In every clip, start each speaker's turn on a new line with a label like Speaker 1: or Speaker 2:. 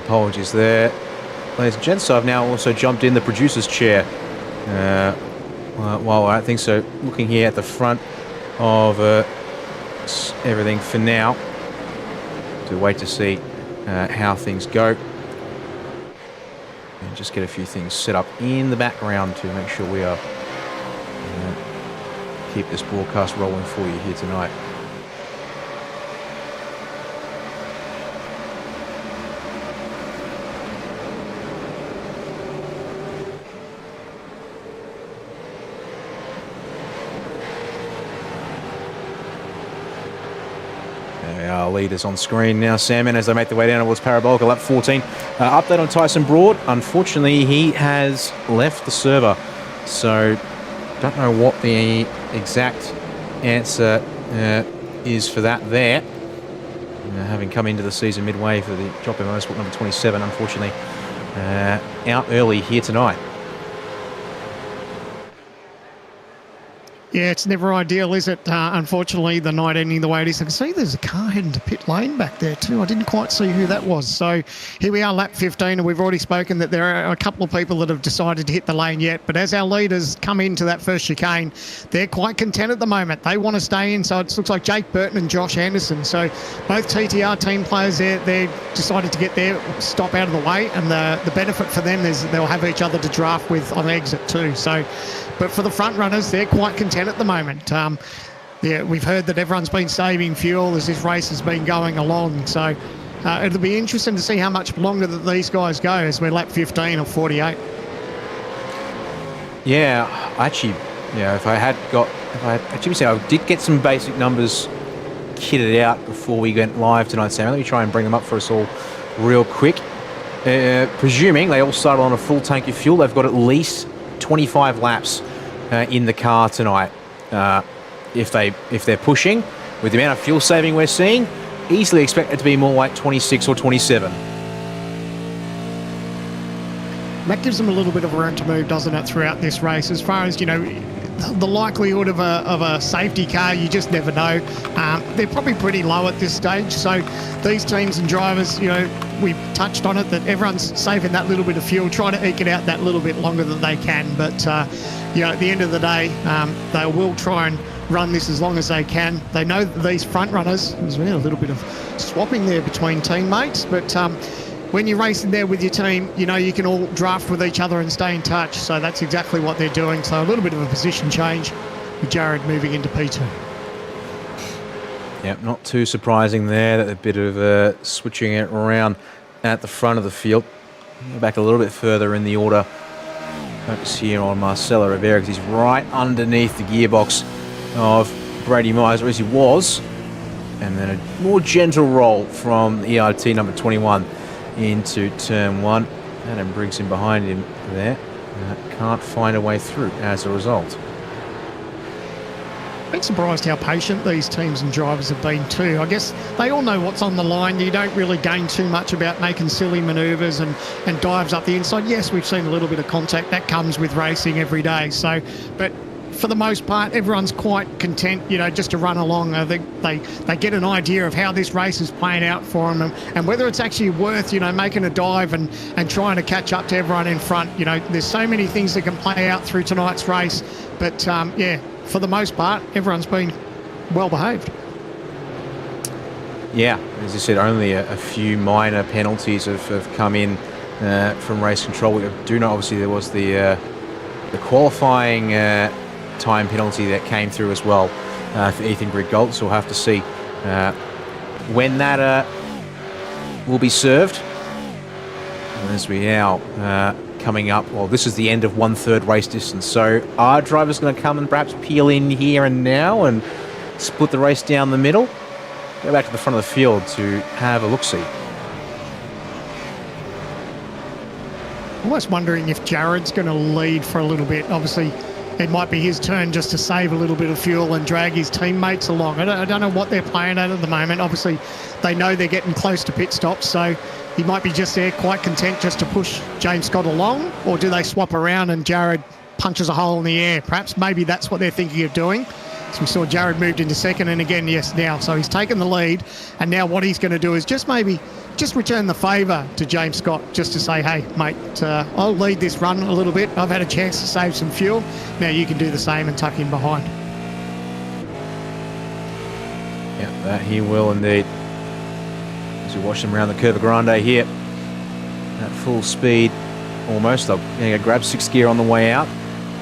Speaker 1: Apologies there, ladies and gents. So I've now also jumped in the producer's chair. Well, I think so. Looking here at the front of everything for now, to wait to see how things go. And just get a few things set up in the background to make sure we are keep this broadcast rolling for you here tonight. Our leaders on screen now, Salmon, as they make their way down towards Parabolica, lap 14. Update on Tyson Broad. Unfortunately, he has left the server, so don't know what the exact answer is for that there. Having come into the season midway for the Jockeying Motorsport number 27, unfortunately, out early here tonight.
Speaker 2: Yeah, it's never ideal, is it? Unfortunately, the night ending the way it is. I can see there's a car heading to pit lane back there too. I didn't quite see who that was. So here we are, lap 15, and we've already spoken that there are a couple of people that have decided to hit the lane yet. But as our leaders come into that first chicane, they're quite content at the moment. They want to stay in. So it looks like Jake Burton and Josh Anderson. So both TTR team players, they decided to get their stop out of the way. And the benefit for them is they'll have each other to draft with on exit too. So, but for the front runners, they're quite content at the moment. Yeah, we've heard that everyone's been saving fuel as this race has been going along. So it'll be interesting to see how much longer that these guys go as we're lap 15 of 48.
Speaker 1: Yeah, actually, yeah, I did get some basic numbers kitted out before we went live tonight, Sam. Let me try and bring them up for us all real quick. Presuming they all started on a full tank of fuel, they've got at least 25 laps in the car tonight. If they're pushing with the amount of fuel saving we're seeing, easily expect it to be more like 26 or 27.
Speaker 2: That gives them a little bit of room to move, doesn't it, throughout this race? As far as, you know, the likelihood of a safety car, you just never know. They're probably pretty low at this stage. So these teams and drivers, you know, we've touched on it, that everyone's saving that little bit of fuel, trying to eke it out that little bit longer than they can. But, you know, at the end of the day, they will try and run this as long as they can. They know that these front runners, there's been a little bit of swapping there between teammates, but when you're racing there with your team, you know, you can all draft with each other and stay in touch. So that's exactly what they're doing. So a little bit of a position change with Jared moving into P2.
Speaker 1: Yep, not too surprising there. A bit of switching it around at the front of the field. Go back a little bit further in the order. Focus here on Marcelo Rivera because he's right underneath the gearbox of Brady Myers, or as he was. And then a more gentle roll from ERT number 21 into turn 1. Adam Briggs in behind him there. Can't find a way through as a result.
Speaker 2: Been surprised how patient these teams and drivers have been too. I guess they all know what's on the line. You don't really gain too much about making silly manoeuvres and dives up the inside. Yes, we've seen a little bit of contact. That comes with racing every day. So, but for the most part, everyone's quite content, you know, just to run along. I think they get an idea of how this race is playing out for them and whether it's actually worth, you know, making a dive and trying to catch up to everyone in front. You know, there's so many things that can play out through tonight's race. But, yeah, for the most part, everyone's been well behaved.
Speaker 1: Yeah, as you said, only a few minor penalties have come in from race control. We do know, obviously, there was the qualifying time penalty that came through as well for Ethan Griggold, so we'll have to see when that will be served. And as we now coming up, well, this is the end of 1/3 race distance, so our driver's going to come and perhaps peel in here and now and split the race down the middle. Go back to the front of the field to have a look-see.
Speaker 2: Almost wondering if Jared's going to lead for a little bit. Obviously, it might be his turn just to save a little bit of fuel and drag his teammates along. I don't know what they're playing at the moment. Obviously, they know they're getting close to pit stops, so he might be just there quite content just to push James Scott along, or do they swap around and Jared punches a hole in the air? Perhaps maybe that's what they're thinking of doing. So we saw Jared moved into second, and again, yes, now. So he's taken the lead, and now what he's going to do is just maybe just return the favour to James Scott, just to say, hey, mate, I'll lead this run a little bit. I've had a chance to save some fuel. Now you can do the same and tuck in behind.
Speaker 1: Yeah, that he will indeed. As we watch them around the Curva Grande here, at full speed, almost. They're going to grab 6th gear on the way out.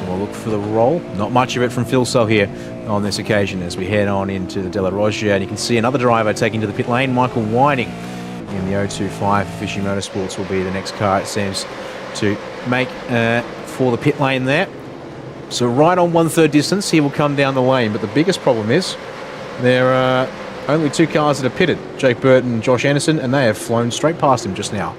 Speaker 1: We'll look for the roll. Not much of it from Phil Sell here on this occasion as we head on into the De La Rogia, and you can see another driver taking to the pit lane, Michael Whiting in the 025 for Fishy Motorsports will be the next car, it seems, to make for the pit lane there. So right on 1/3 distance, he will come down the lane, but the biggest problem is there are only 2 cars that are pitted, Jake Burton and Josh Anderson, and they have flown straight past him just now.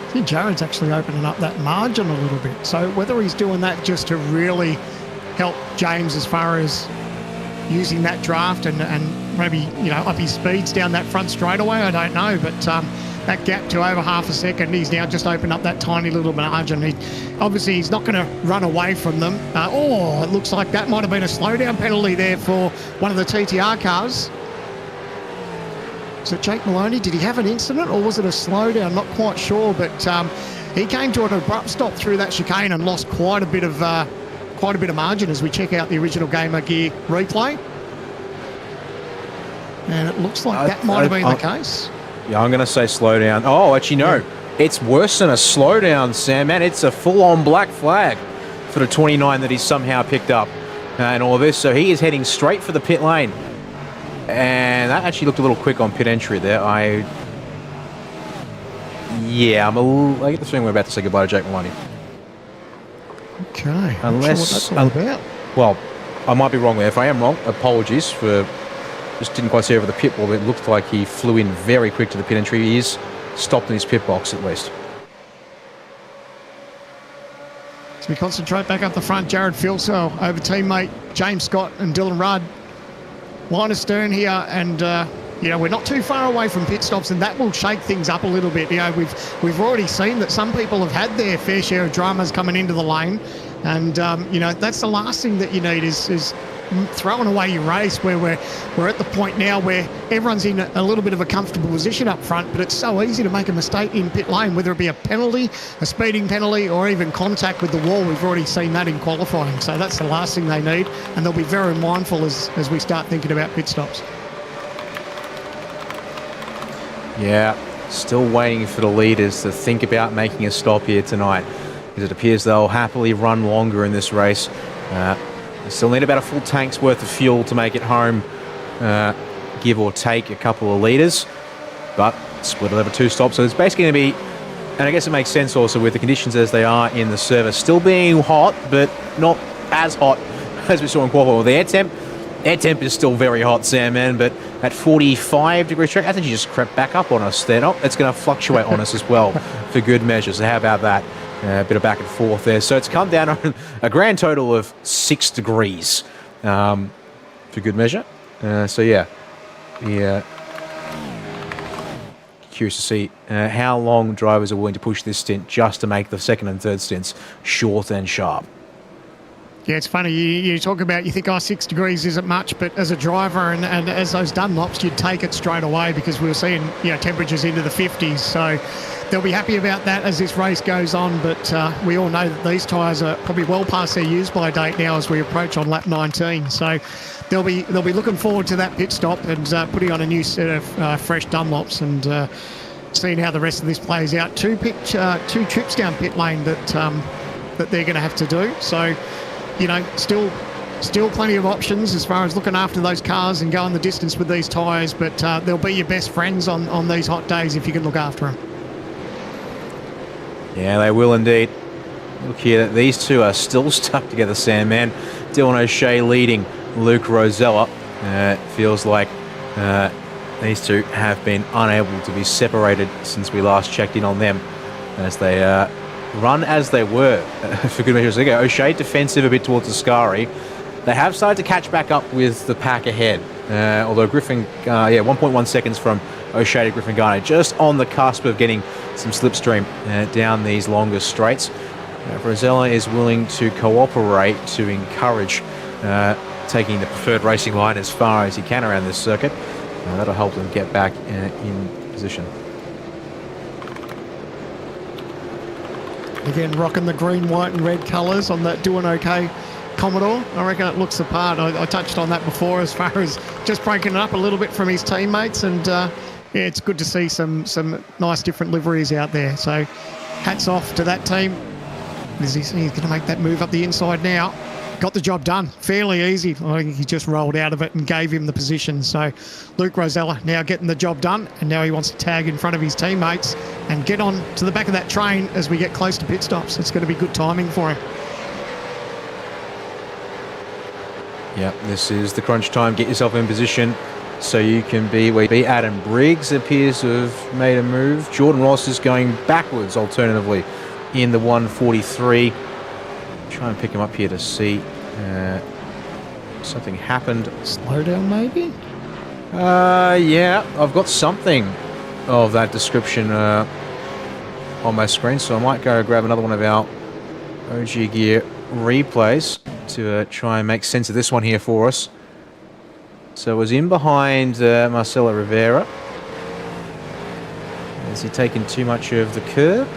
Speaker 2: I think Jared's actually opening up that margin a little bit. So whether he's doing that just to really help James as far as using that draft and maybe, you know, up his speeds down that front straightaway, I don't know. But that gap to over half a second, he's now just opened up that tiny little margin. Obviously, he's not going to run away from them. It looks like that might have been a slowdown penalty there for one of the TTR cars. So Jake Maloney, did he have an incident or was it a slowdown? Not quite sure, but he came to an abrupt stop through that chicane and lost quite a bit of margin as we check out the original Gamer Gear replay. And it looks like that might have been the case.
Speaker 1: Yeah, I'm going to say slowdown. Oh, actually, no. Yeah. It's worse than a slowdown, Sam, man. It's a full-on black flag for the 29 that he's somehow picked up and all this. So he is heading straight for the pit lane. And that actually looked a little quick on pit entry there. I get the feeling we're about to say goodbye to Jake Maloney.
Speaker 2: Okay.
Speaker 1: Unless,
Speaker 2: I'm not sure what that's all about.
Speaker 1: Well, I might be wrong there. If I am wrong, apologies for just didn't quite see over the pit wall. It looked like he flew in very quick to the pit entry. He is stopped in his pit box at least.
Speaker 2: So we concentrate back up the front. Jared Filsell over teammate James Scott and Dylan Rudd. Line astern here, and we're not too far away from pit stops, and that will shake things up a little bit. You know, we've already seen that some people have had their fair share of dramas coming into the lane, and that's the last thing that you need is throwing away your race. Where we're at the point now where everyone's in a little bit of a comfortable position up front, but it's so easy to make a mistake in pit lane, whether it be a penalty, a speeding penalty, or even contact with the wall. We've already seen that in qualifying, so that's the last thing they need, and they'll be very mindful as we start thinking about pit stops. Yeah,
Speaker 1: still waiting for the leaders to think about making a stop here tonight, because it appears they'll happily run longer in this race. They still need about a full tank's worth of fuel to make it home, give or take a couple of litres, but split it over 2 stops. So it's basically going to be, and I guess it makes sense also with the conditions as they are in the service, still being hot, but not as hot as we saw in qualifying. Well, the air temp is still very hot, Sam, man, but at 45 degrees Celsius, I think you just crept back up on us there. No, it's going to fluctuate on us as well for good measure. So how about that? A bit of back and forth there. So it's come down on a grand total of 6 degrees for good measure. Curious to see how long drivers are willing to push this stint just to make the second and third stints short and sharp.
Speaker 2: Yeah, it's funny. You talk about, you think, 6 degrees isn't much, but as a driver and as those Dunlops, you'd take it straight away because we were seeing temperatures into the 50s. So they'll be happy about that as this race goes on. But we all know that these tyres are probably well past their use-by date now as we approach on lap 19. So they'll be looking forward to that pit stop and putting on a new set of fresh Dunlops and seeing how the rest of this plays out. Two trips down pit lane that they're going to have to do. So, still plenty of options as far as looking after those cars and going the distance with these tyres, but they'll be your best friends on these hot days if you can look after them.
Speaker 1: Yeah, they will indeed. Look here, these two are still stuck together, Sam, man. Dylan O'Shea leading Luke Rosella. Feels like these two have been unable to be separated since we last checked in on them as they run as they were for good measure. So they go. O'Shea defensive a bit towards the Ascari. They have started to catch back up with the pack ahead. Although Griffin, 1.1 seconds from O'Shea to Griffin Garner, just on the cusp of getting some slipstream down these longer straights. Rosella is willing to cooperate to encourage taking the preferred racing line as far as he can around this circuit. That'll help them get back in position.
Speaker 2: Again, rocking the green, white and red colours on that Doing OK Commodore. I reckon it looks the part. I touched on that before as far as just breaking it up a little bit from his teammates, and yeah, it's good to see some nice different liveries out there. So hats off to that team. He's going to make that move up the inside now. Got the job done fairly easy. I think he just rolled out of it and gave him the position. So Luke Rosella now getting the job done, and now he wants to tag in front of his teammates and get on to the back of that train as we get close to pit stops. It's going to be good timing for him.
Speaker 1: Yep, this is the crunch time. Get yourself in position so you can be where you be. Adam Briggs appears to have made a move. Jordan Ross is going backwards alternatively in the 143. Try and pick him up here to see something happened.
Speaker 2: Slowdown maybe?
Speaker 1: Yeah, I've got something of that description on my screen, so I might go grab another one of our OG Gear replays to try and make sense of this one here for us. So it was in behind Marcelo Rivera. Has he taken too much of the curb?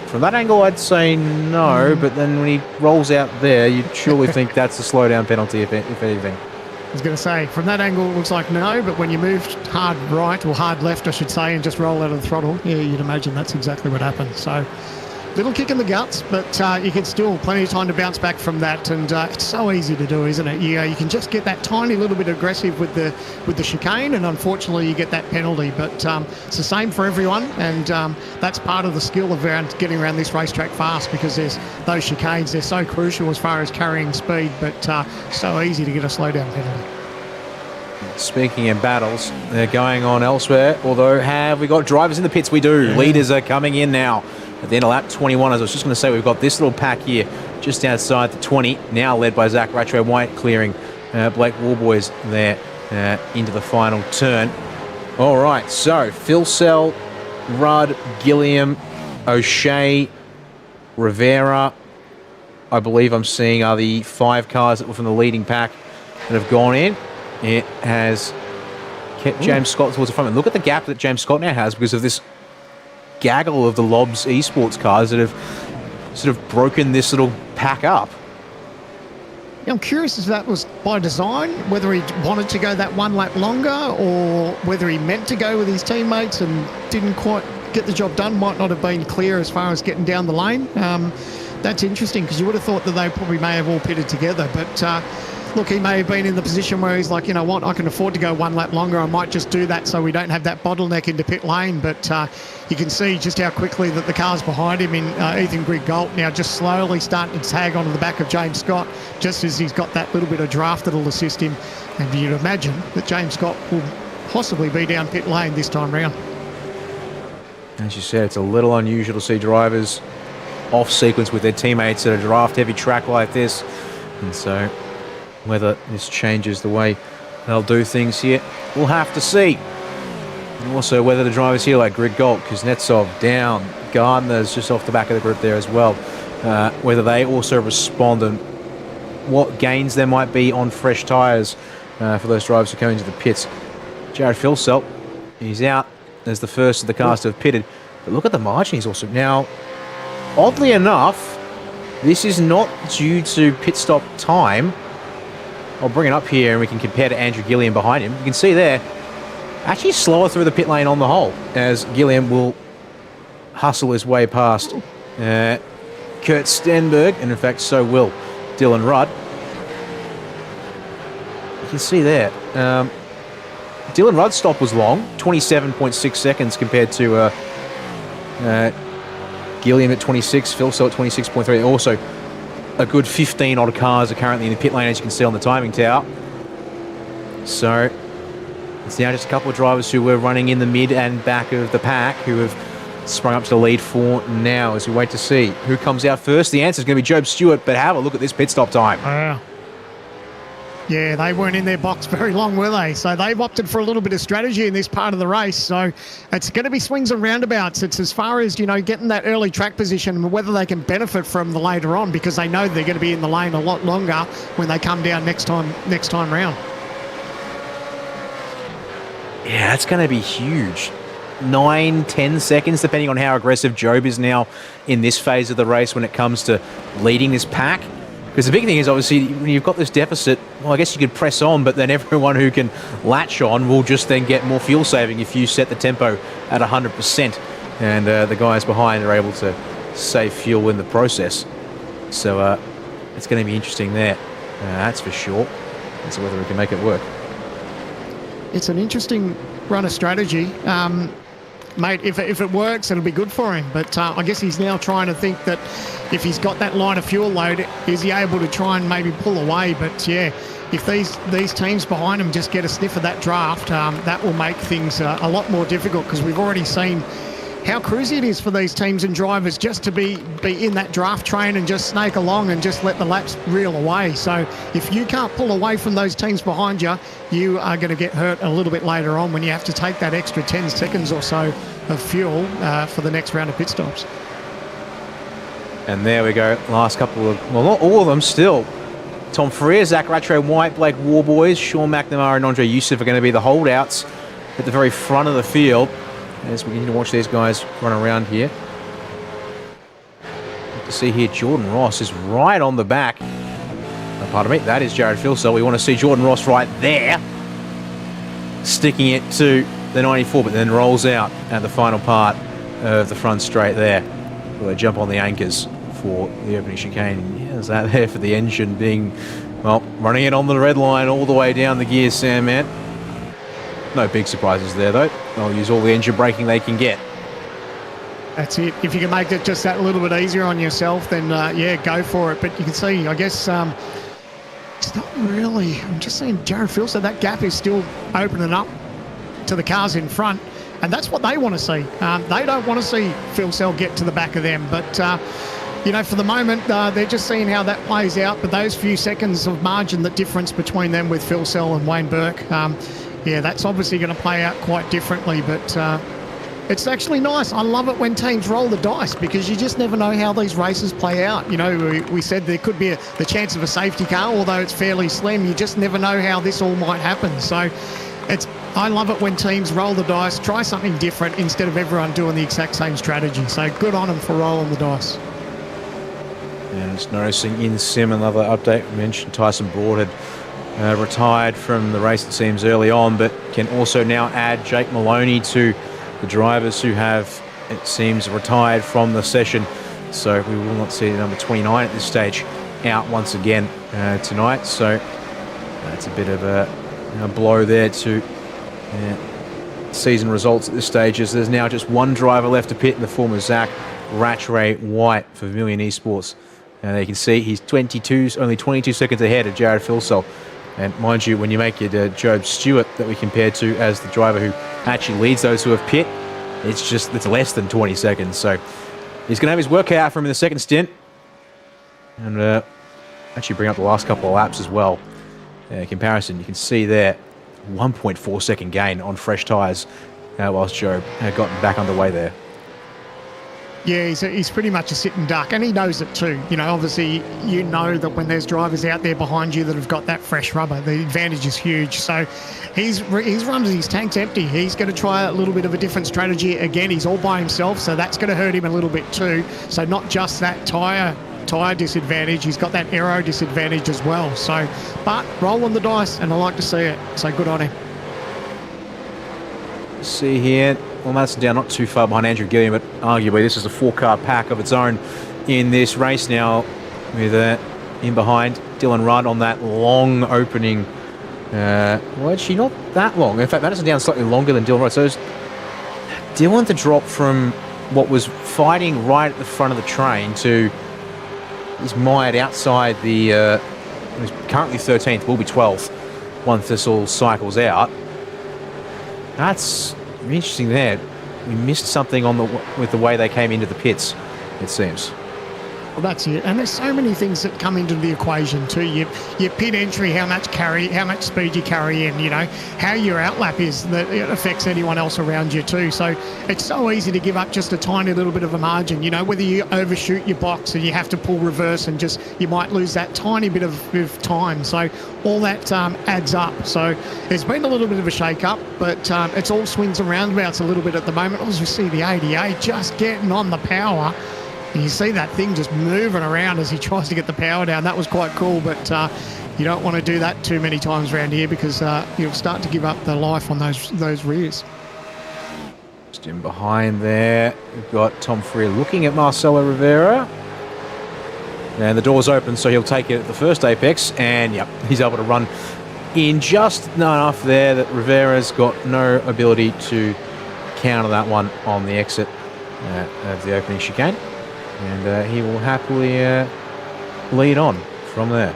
Speaker 1: From that angle, I'd say no, but then when he rolls out there, you'd surely think that's a slowdown penalty, if anything.
Speaker 2: I was going to say, from that angle, it looks like no, but when you move hard right, or hard left, I should say, and just roll out of the throttle, yeah, you'd imagine that's exactly what happened. So, little kick in the guts, but you can still plenty of time to bounce back from that, and it's so easy to do, isn't it? You can just get that tiny little bit aggressive with the chicane, and unfortunately you get that penalty. But it's the same for everyone, and that's part of the skill of getting around this racetrack fast, because there's those chicanes. They're so crucial as far as carrying speed, but so easy to get a slowdown penalty.
Speaker 1: Speaking of battles, they're going on elsewhere. Although, have we got drivers in the pits? We do. Yeah. Leaders are coming in now. At the end of lap 21, as I was just going to say, we've got this little pack here just outside the 20, now led by Zach Rattray White, clearing Blake Warboys there into the final turn. All right, so Phil Sell, Rudd, Gilliam, O'Shea, Rivera, I believe I'm seeing are the 5 cars that were from the leading pack that have gone in. It has kept James Scott towards the front. And look at the gap that James Scott now has because of this gaggle of the Lobs esports cars that have sort of broken this little pack up.
Speaker 2: Yeah, I'm curious if that was by design, whether he wanted to go that one lap longer or whether he meant to go with his teammates and didn't quite get the job done. Might not have been clear as far as getting down the lane. That's interesting because you would have thought that they probably may have all pitted together, but look, he may have been in the position where he's like, you know what, I can afford to go one lap longer. I might just do that so we don't have that bottleneck into pit lane. But you can see just how quickly that the cars behind him in Ethan Grigg-Galt now just slowly starting to tag onto the back of James Scott, just as he's got that little bit of draft that'll assist him. And you'd imagine that James Scott will possibly be down pit lane this time round.
Speaker 1: As you said, it's a little unusual to see drivers off sequence with their teammates at a draft-heavy track like this. And so whether this changes the way they'll do things here, we'll have to see. And also whether the drivers here like Grigg-Galt, Kuznetsov down, Gardner's just off the back of the group there as well, whether they also respond and what gains there might be on fresh tyres for those drivers who come into the pits. Jared Filselt, he's out as the first of the cars to have pitted. But look at the margin he's also... Now, oddly enough, this is not due to pit stop time. I'll bring it up here and we can compare to Andrew Gilliam behind him. You can see there, actually slower through the pit lane on the whole, as Gilliam will hustle his way past Kurt Stenberg, and in fact so will Dylan Rudd. You can see there, Dylan Rudd's stop was long, 27.6 seconds compared to Gilliam at 26, Phil Sell at 26.3. Also, a good 15 odd cars are currently in the pit lane, as you can see on the timing tower. So it's now just a couple of drivers who were running in the mid and back of the pack who have sprung up to the lead for now as we wait to see who comes out first. The answer is going to be Job Stewart, but have a look at this pit stop time.
Speaker 2: Wow. Yeah, they weren't in their box very long, were they? So they've opted for a little bit of strategy in this part of the race. So it's going to be swings and roundabouts. It's as far as, getting that early track position and whether they can benefit from the later on, because they know they're going to be in the lane a lot longer when they come down next time round.
Speaker 1: Yeah, that's going to be huge. 9-10 seconds, depending on how aggressive Job is now in this phase of the race when it comes to leading this pack. Because the big thing is, obviously, when you've got this deficit, well, I guess you could press on, but then everyone who can latch on will just then get more fuel saving if you set the tempo at 100%. And the guys behind are able to save fuel in the process. So it's going to be interesting there. That's for sure. As to whether we can make it work.
Speaker 2: It's an interesting run of strategy. Mate, if it works, it'll be good for him. But I guess he's now trying to think that if he's got that lighter fuel load, is he able to try and maybe pull away? But, yeah, if these teams behind him just get a sniff of that draft, that will make things a lot more difficult, because we've already seen how cruisy it is for these teams and drivers just to be in that draft train and just snake along and just let the laps reel away. So if you can't pull away from those teams behind you, you are going to get hurt a little bit later on when you have to take that extra 10 seconds or so of fuel for the next round of pit stops.
Speaker 1: And there we go. Last couple of, well, not all of them still. Tom Freer, Zach Rattray White, Blake Warboys, Sean McNamara and Andre Youssef are going to be the holdouts at the very front of the field as we need to watch these guys run around here. To see here, Jordan Ross is right on the back. Oh, pardon me, that is Jared Filsell. We want to see Jordan Ross right there, sticking it to the 94, but then rolls out at the final part of the front straight there. We'll jump on the anchors for the opening chicane. Yeah, is that there for the engine being, well, running it on the red line all the way down the gears, Sam, man. No big surprises there, though. They'll use all the engine braking they can get.
Speaker 2: That's it. If you can make it just that little bit easier on yourself, then, yeah, go for it. But you can see, I guess, it's not really... I'm just saying, Jared Filsell, that gap is still opening up to the cars in front, and that's what they want to see. They don't want to see Filsell get to the back of them, but... for the moment, they're just seeing how that plays out. But those few seconds of margin, the difference between them with Filsell and Wayne Burke, yeah, that's obviously going to play out quite differently. But it's actually nice. I love it when teams roll the dice, because you just never know how these races play out. We said there could be the chance of a safety car, although it's fairly slim. You just never know how this all might happen. So I love it when teams roll the dice, try something different instead of everyone doing the exact same strategy. So good on them for rolling the dice.
Speaker 1: And just noticing in sim, another update. We mentioned Tyson Broad had retired from the race, it seems, early on, but can also now add Jake Maloney to the drivers who have, it seems, retired from the session. So we will not see number 29 at this stage out once again tonight. So that's a bit of a blow there to season results at this stage, as there's now just one driver left to pit in the form of Zach Rattray White for Vermilion Esports. And you can see he's only 22 seconds ahead of Jared Filsell. And mind you, when you make it Job Stewart that we compare to as the driver who actually leads those who have pit, it's less than 20 seconds. So he's going to have his work cut out for him in the second stint. And actually bring up the last couple of laps as well. Comparison, you can see there, 1.4 second gain on fresh tyres whilst Job got back underway there.
Speaker 2: Yeah, he's pretty much a sitting duck, and he knows it too. Obviously, you know that when there's drivers out there behind you that have got that fresh rubber, the advantage is huge. So he's run his tank's empty. He's going to try a little bit of a different strategy. Again, he's all by himself, so that's going to hurt him a little bit too. So not just that tyre disadvantage, he's got that aero disadvantage as well. So, but rolling the dice, and I like to see it. So good on him.
Speaker 1: See here, well, Madison down not too far behind Andrew Gilliam, but arguably this is a four-car pack of its own in this race now, with in behind Dylan Rudd on that long opening. Well, actually not that long. In fact, Madison down slightly longer than Dylan Rudd. So Dylan to drop from what was fighting right at the front of the train to he's mired outside the. He's currently 13th, will be 12th once this all cycles out. That's interesting there. We missed something with the way they came into the pits, it seems.
Speaker 2: Well, that's it. And there's so many things that come into the equation too. Your pit entry, how much speed you carry in, how your outlap is, that it affects anyone else around you too. So it's so easy to give up just a tiny little bit of a margin, whether you overshoot your box and you have to pull reverse and you might lose that tiny bit of time. So all that adds up. So there's been a little bit of a shake-up, but it's all swings and roundabouts a little bit at the moment. As we see the ADA just getting on the power. And you see that thing just moving around as he tries to get the power down. That was quite cool, but you don't want to do that too many times around here because you'll start to give up the life on those rears.
Speaker 1: Just in behind there, we've got Tom Freer looking at Marcelo Rivera. And the door's open, so he'll take it at the first apex. And, yep, he's able to run in just enough there that Rivera's got no ability to counter that one on the exit of the opening chicane. And he will happily lead on from there.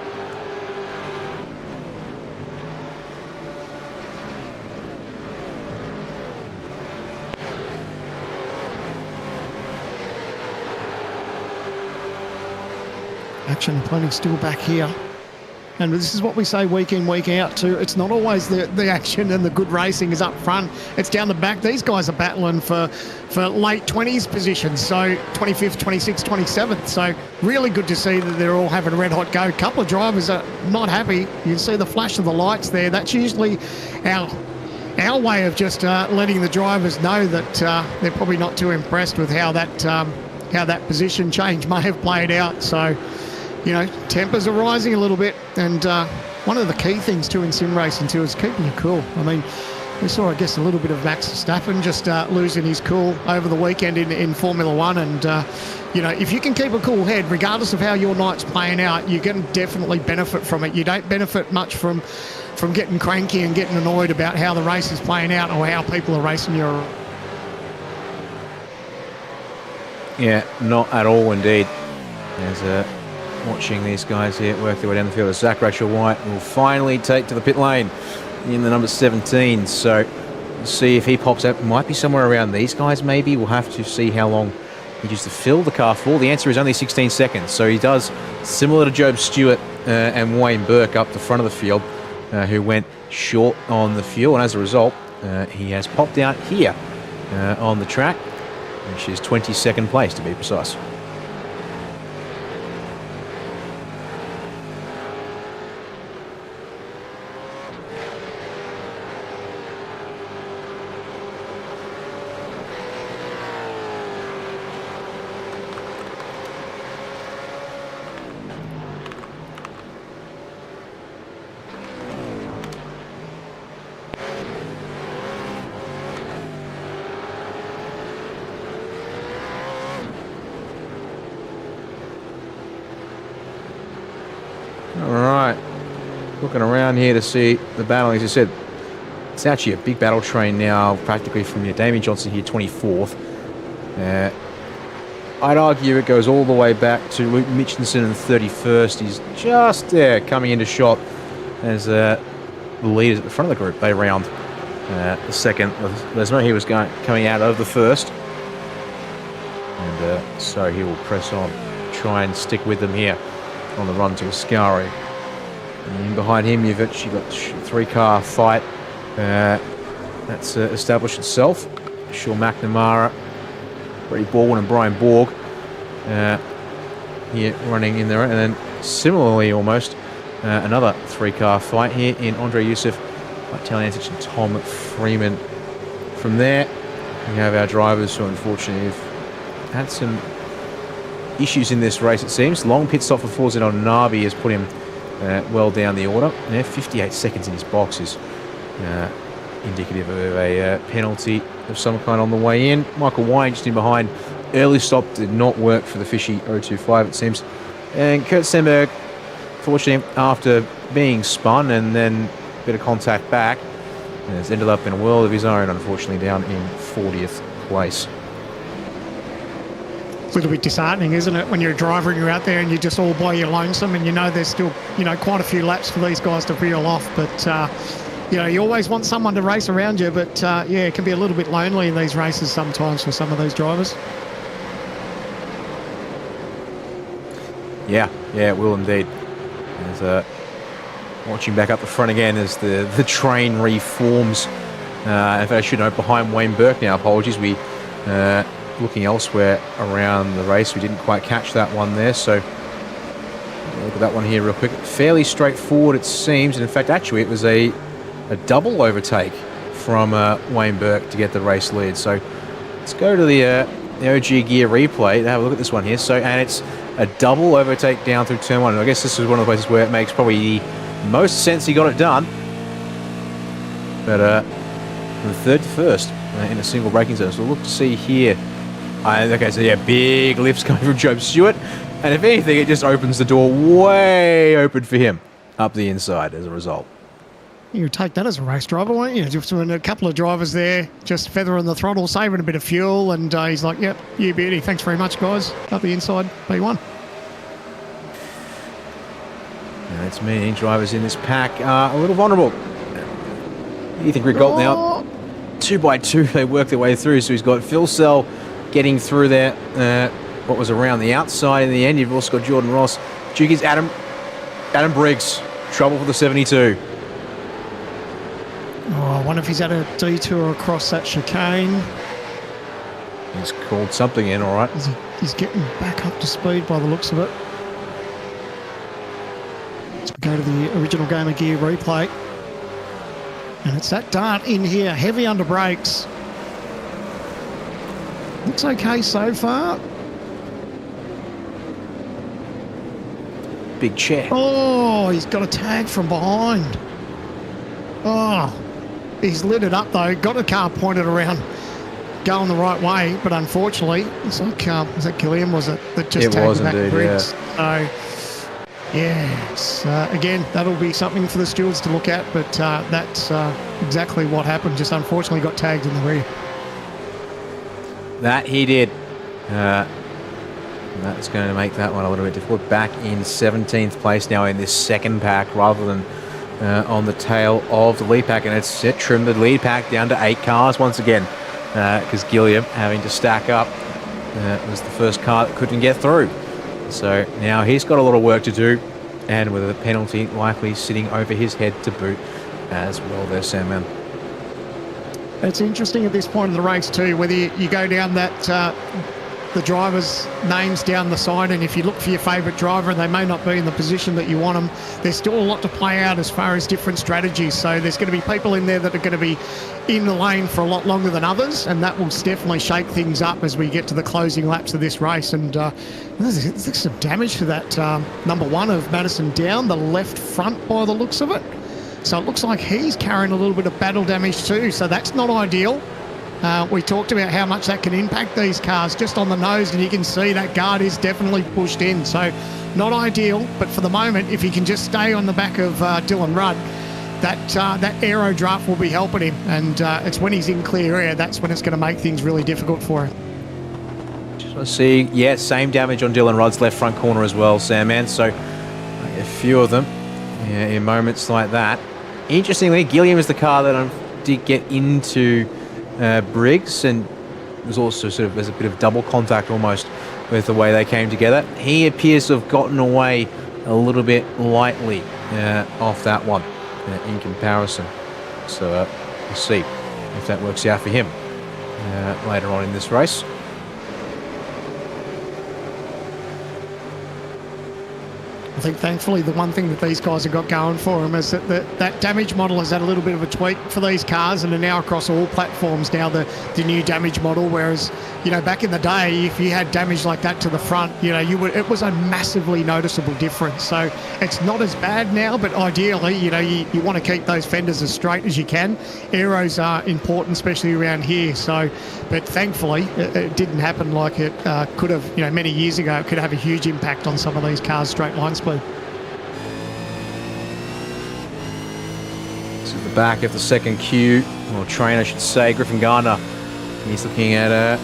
Speaker 2: Action plenty still back here. And this is what we say week in, week out too. It's not always the action and the good racing is up front. It's down the back. These guys are battling for late 20s positions, so 25th, 26th, 27th. So really good to see that they're all having a red hot go. A couple of drivers are not happy. You can see the flash of the lights there. That's usually our way of just letting the drivers know that they're probably not too impressed with how that position change may have played out. So, tempers are rising a little bit, and one of the key things too in sim racing too is keeping your cool. I mean, we saw, I guess, a little bit of Max Verstappen just losing his cool over the weekend in Formula One, and if you can keep a cool head, regardless of how your night's playing out, you can definitely benefit from it. You don't benefit much from getting cranky and getting annoyed about how the race is playing out or how people are racing you.
Speaker 1: Yeah, not at all indeed. There's watching these guys here work their way down the field. Zach Rachel White will finally take to the pit lane in the number 17. So we'll see if he pops up. Might be somewhere around these guys maybe. We'll have to see how long he used to fill the car for. The answer is only 16 seconds. So he does similar to Job Stewart and Wayne Burke up the front of the field, who went short on the fuel. And as a result, he has popped out here on the track, which is 22nd place to be precise. Looking around here to see the battle. As I said, it's actually a big battle train now, practically from Damien Johnson here, 24th. I'd argue it goes all the way back to Luke Mitchinson in 31st. He's just there coming into shot as the leaders at the front of the group. They round the second. Lesmo, he was coming out of the first. And so he will press on, try and stick with them here on the run to Ascari. And behind him, you've actually got a three-car fight that's established itself. Sean McNamara, Brady Baldwin and Brian Borg here running in there. And then similarly almost, another three-car fight here in Andre Youssef, Italian and Tom Freeman. From there, we have our drivers who unfortunately have had some issues in this race, it seems. Long pit stop for Forzano Nabi has put him well down the order. 58 seconds in his box is indicative of a penalty of some kind on the way in. Michael Wine just in behind. Early stop did not work for the fishy 025, it seems. And Kurt Stenberg, fortunately, after being spun and then a bit of contact back, has ended up in a world of his own, unfortunately, down in 40th place.
Speaker 2: A little bit disheartening, isn't it, when you're a driver and you're out there and you're just all by your lonesome, and there's still quite a few laps for these guys to peel off, but you always want someone to race around you, but it can be a little bit lonely in these races sometimes for some of those drivers.
Speaker 1: Yeah, it will indeed. As, watching back up the front again as the train reforms. In fact, I should note behind Wayne Burke now. Apologies, we looking elsewhere around the race. We didn't quite catch that one there, so look at that one here real quick. Fairly straightforward it seems, and in fact actually it was a double overtake from Wayne Burke to get the race lead. So let's go to the OG gear replay to have a look at this one here. So, and it's a double overtake down through turn one. And I guess this is one of the places where it makes probably the most sense he got it done. But from third to first in a single braking zone. So we'll look to see here. Okay, so yeah, big lifts coming from Job Stewart. And if anything, it just opens the door way open for him up the inside as a result.
Speaker 2: You would take that as a race driver, won't you? Just when a couple of drivers there, just feathering the throttle, saving a bit of fuel, and he's like, yep, you beauty. Thanks very much, guys. Up the inside, P1.
Speaker 1: And it's meaning drivers in this pack are a little vulnerable. Ethan Griggold now, 2 by 2, they work their way through. So he's got Phil Sell getting through there, what was around the outside in the end. You've also got Jordan Ross. Duke is Adam Briggs, trouble for the 72.
Speaker 2: I wonder if he's had a detour across that chicane.
Speaker 1: He's called something in, all right.
Speaker 2: He's getting back up to speed by the looks of it. Let's go to the original Game of Gear replay. And it's that dart in here, heavy under brakes. Looks okay so far.
Speaker 1: Big check.
Speaker 2: Oh, he's got a tag from behind. Oh, he's lit it up though. Got the car pointed around, going the right way, but unfortunately, it's like, was that Gilliam? Was it that just tagged back Briggs? Yeah. So, yes, again, that'll be something for the stewards to look at, but that's exactly what happened. Just unfortunately got tagged in the rear.
Speaker 1: That he did. That's going to make that one a little bit difficult. Back in 17th place now in this second pack rather than on the tail of the lead pack. And it's trimmed the lead pack down to 8 cars once again because Gilliam having to stack up was the first car that couldn't get through. So now he's got a lot of work to do, and with a penalty likely sitting over his head to boot as well there, Sandman.
Speaker 2: It's interesting at this point of the race too, whether you go down that the drivers' names down the side, and if you look for your favourite driver and they may not be in the position that you want them, there's still a lot to play out as far as different strategies. So there's going to be people in there that are going to be in the lane for a lot longer than others, and that will definitely shake things up as we get to the closing laps of this race. And there's some damage to that number 1 of Madison down the left front by the looks of it. So it looks like he's carrying a little bit of battle damage too, so that's not ideal. We talked about how much that can impact these cars just on the nose, and you can see that guard is definitely pushed in. So not ideal, but for the moment, if he can just stay on the back of Dylan Rudd, that aero draft will be helping him. And it's when he's in clear air, that's when it's going to make things really difficult for him.
Speaker 1: Just want to see, yeah, same damage on Dylan Rudd's left front corner as well, Sandman. So a few of them in moments like that. Interestingly, Gilliam is the car that did get into Briggs, and was also sort of, there's a bit of double contact almost with the way they came together. He appears to have gotten away a little bit lightly off that one in comparison. So we'll see if that works out for him later on in this race.
Speaker 2: I think thankfully the one thing that these guys have got going for them is that that damage model has had a little bit of a tweak for these cars, and are now across all platforms now the new damage model. Whereas, you know, back in the day, if you had damage like that to the front, you know, it was a massively noticeable difference. So it's not as bad now, but ideally, you know, you want to keep those fenders as straight as you can. Aeros are important, especially around here. So, but thankfully it didn't happen like it could have, you know, many years ago. It could have a huge impact on some of these cars' straight line speed.
Speaker 1: This is the back of the second queue, or train I should say. Griffin Gardner, he's looking at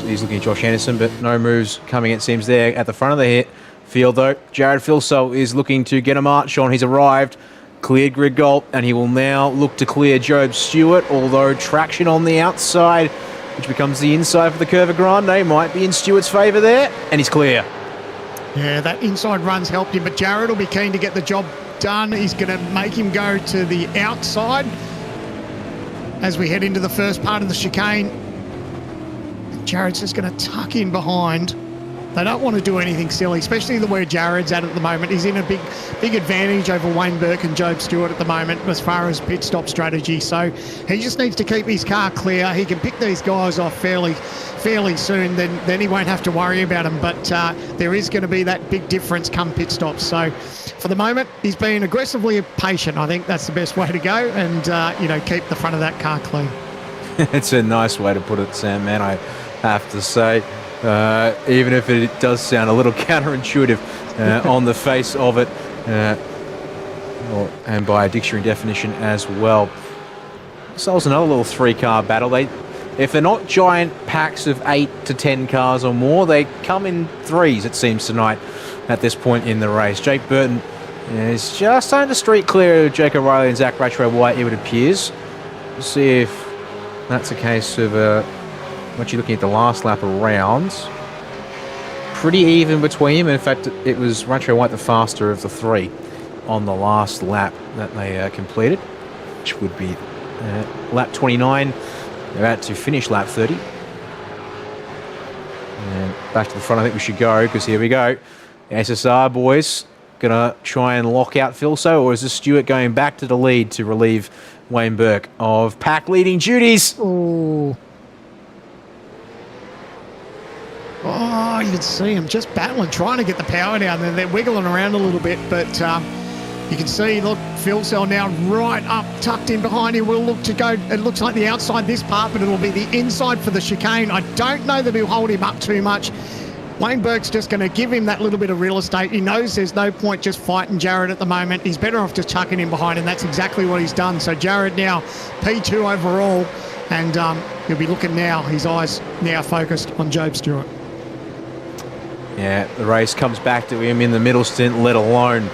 Speaker 1: he's looking at Josh Anderson, but no moves coming, it seems, there at the front of the field though. Jared Filso is looking to get a march on. He's arrived, cleared Griggold, and he will now look to clear Job Stewart, although traction on the outside, which becomes the inside for the Curva Grande, might be in Stewart's favour there, and he's clear.
Speaker 2: Yeah, that inside run's helped him, but Jared will be keen to get the job done. He's going to make him go to the outside as we head into the first part of the chicane. Jared's just going to tuck in behind. They don't want to do anything silly, especially the where Jared's at the moment. He's in a big advantage over Wayne Burke and Job Stewart at the moment as far as pit stop strategy. So he just needs to keep his car clear. He can pick these guys off fairly soon. Then he won't have to worry about them. But there is going to be that big difference come pit stops. So for the moment, he's being aggressively patient. I think that's the best way to go, and keep the front of that car clean.
Speaker 1: It's a nice way to put it, Sam, man, I have to say. Even if it does sound a little counterintuitive on the face of it, and by a dictionary definition as well. So it's another little 3-car battle. If they're not giant packs of 8 to 10 cars or more, they come in threes, it seems, tonight at this point in the race. Jake Burton is just starting to street clear of Jake O'Reilly and Zach Ratchrow-White, it appears. We'll see if that's a case of once you're looking at the last lap around, pretty even between them. In fact, it was Ratchrow-White the faster of the 3 on the last lap that they completed, which would be lap 29. They're about to finish lap 30. And back to the front, I think we should go, because here we go. SSR boys going to try and lock out Philso, or is this Stewart going back to the lead to relieve Wayne Burke of pack leading duties?
Speaker 2: Oh, you can see him just battling, trying to get the power down. They're wiggling around a little bit, but you can see, look, Philso now right up, tucked in behind him. Will look to go, it looks like the outside this part, but it'll be the inside for the chicane. I don't know that he'll hold him up too much. Wayne Burke's just going to give him that little bit of real estate. He knows there's no point just fighting Jared at the moment. He's better off just chucking him behind, and that's exactly what he's done. So Jared now P2 overall, and he'll be looking now, his eyes now focused on Job Stewart.
Speaker 1: Yeah, the race comes back to him in the middle stint, let alone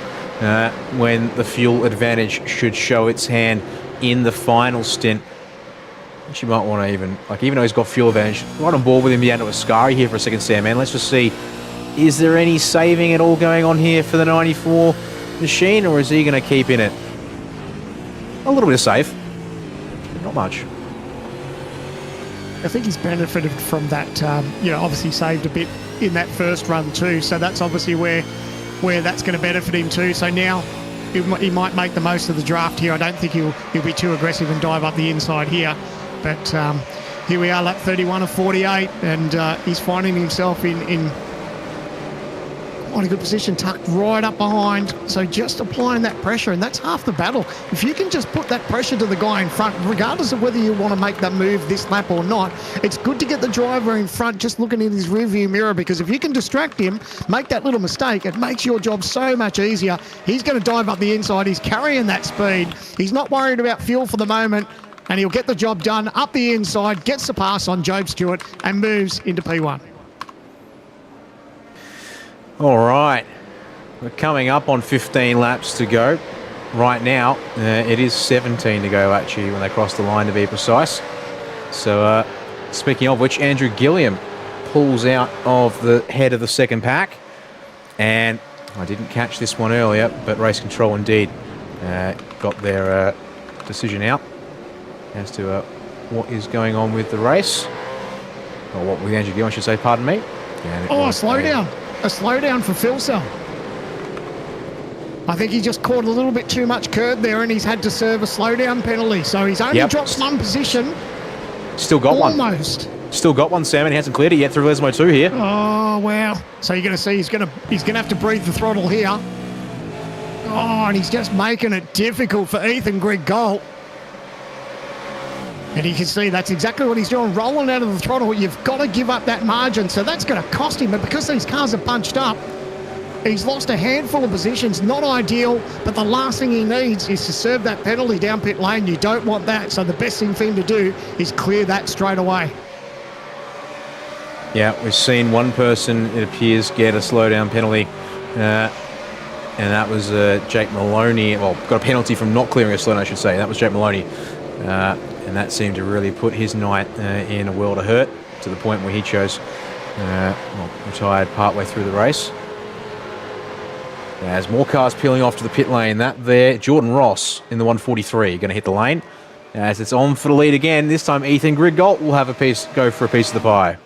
Speaker 1: when the fuel advantage should show its hand in the final stint. You might want to even though he's got fuel advantage, right on board with him down to Ascari here for a second, Sam, man. Let's just see, is there any saving at all going on here for the 94 machine, or is he going to keep in it? A little bit of save, but not much.
Speaker 2: I think he's benefited from that, obviously saved a bit in that first run too, so that's obviously where that's going to benefit him too. So now he might make the most of the draft here. I don't think he'll be too aggressive and dive up the inside here. But here we are, lap 31 of 48, and he's finding himself in quite a good position, tucked right up behind. So just applying that pressure, and that's half the battle. If you can just put that pressure to the guy in front, regardless of whether you want to make that move this lap or not, it's good to get the driver in front just looking in his rearview mirror, because if you can distract him, make that little mistake, it makes your job so much easier. He's going to dive up the inside. He's carrying that speed. He's not worried about fuel for the moment, and he'll get the job done up the inside, gets the pass on Job Stewart, and moves into P1.
Speaker 1: All right, we're coming up on 15 laps to go. Right now, it is 17 to go, actually, when they cross the line, to be precise. So, speaking of which, Andrew Gilliam pulls out of the head of the second pack. And I didn't catch this one earlier, but Race Control indeed got their decision out as to what is going on with the race. Or what with Andrew Gilliam, I should say, pardon me.
Speaker 2: Slow down. A slowdown for Philso. I think he just caught a little bit too much curb there, and he's had to serve a slowdown penalty. So he's only dropped one position.
Speaker 1: Still got one.
Speaker 2: Almost.
Speaker 1: Still got one, Sam, and he hasn't cleared it yet through Lesmo 2 here.
Speaker 2: Oh, wow. So you're going to see he's going to have to breathe the throttle here. Oh, and he's just making it difficult for Ethan Grigol. And you can see that's exactly what he's doing, rolling out of the throttle. You've got to give up that margin, so that's going to cost him. But because these cars are bunched up, he's lost a handful of positions. Not ideal, but the last thing he needs is to serve that penalty down pit lane. You don't want that, so the best thing for him to do is clear that straight away.
Speaker 1: Yeah, we've seen one person, it appears, get a slowdown penalty, and that was Jake Maloney. Well, got a penalty from not clearing a slowdown, I should say. That was Jake Maloney. And that seemed to really put his night in a world of hurt, to the point where he chose, retired partway through the race. As more cars peeling off to the pit lane. That there, Jordan Ross in the 143 going to hit the lane. As it's on for the lead again. This time Ethan Griggolt will have go for a piece of the pie.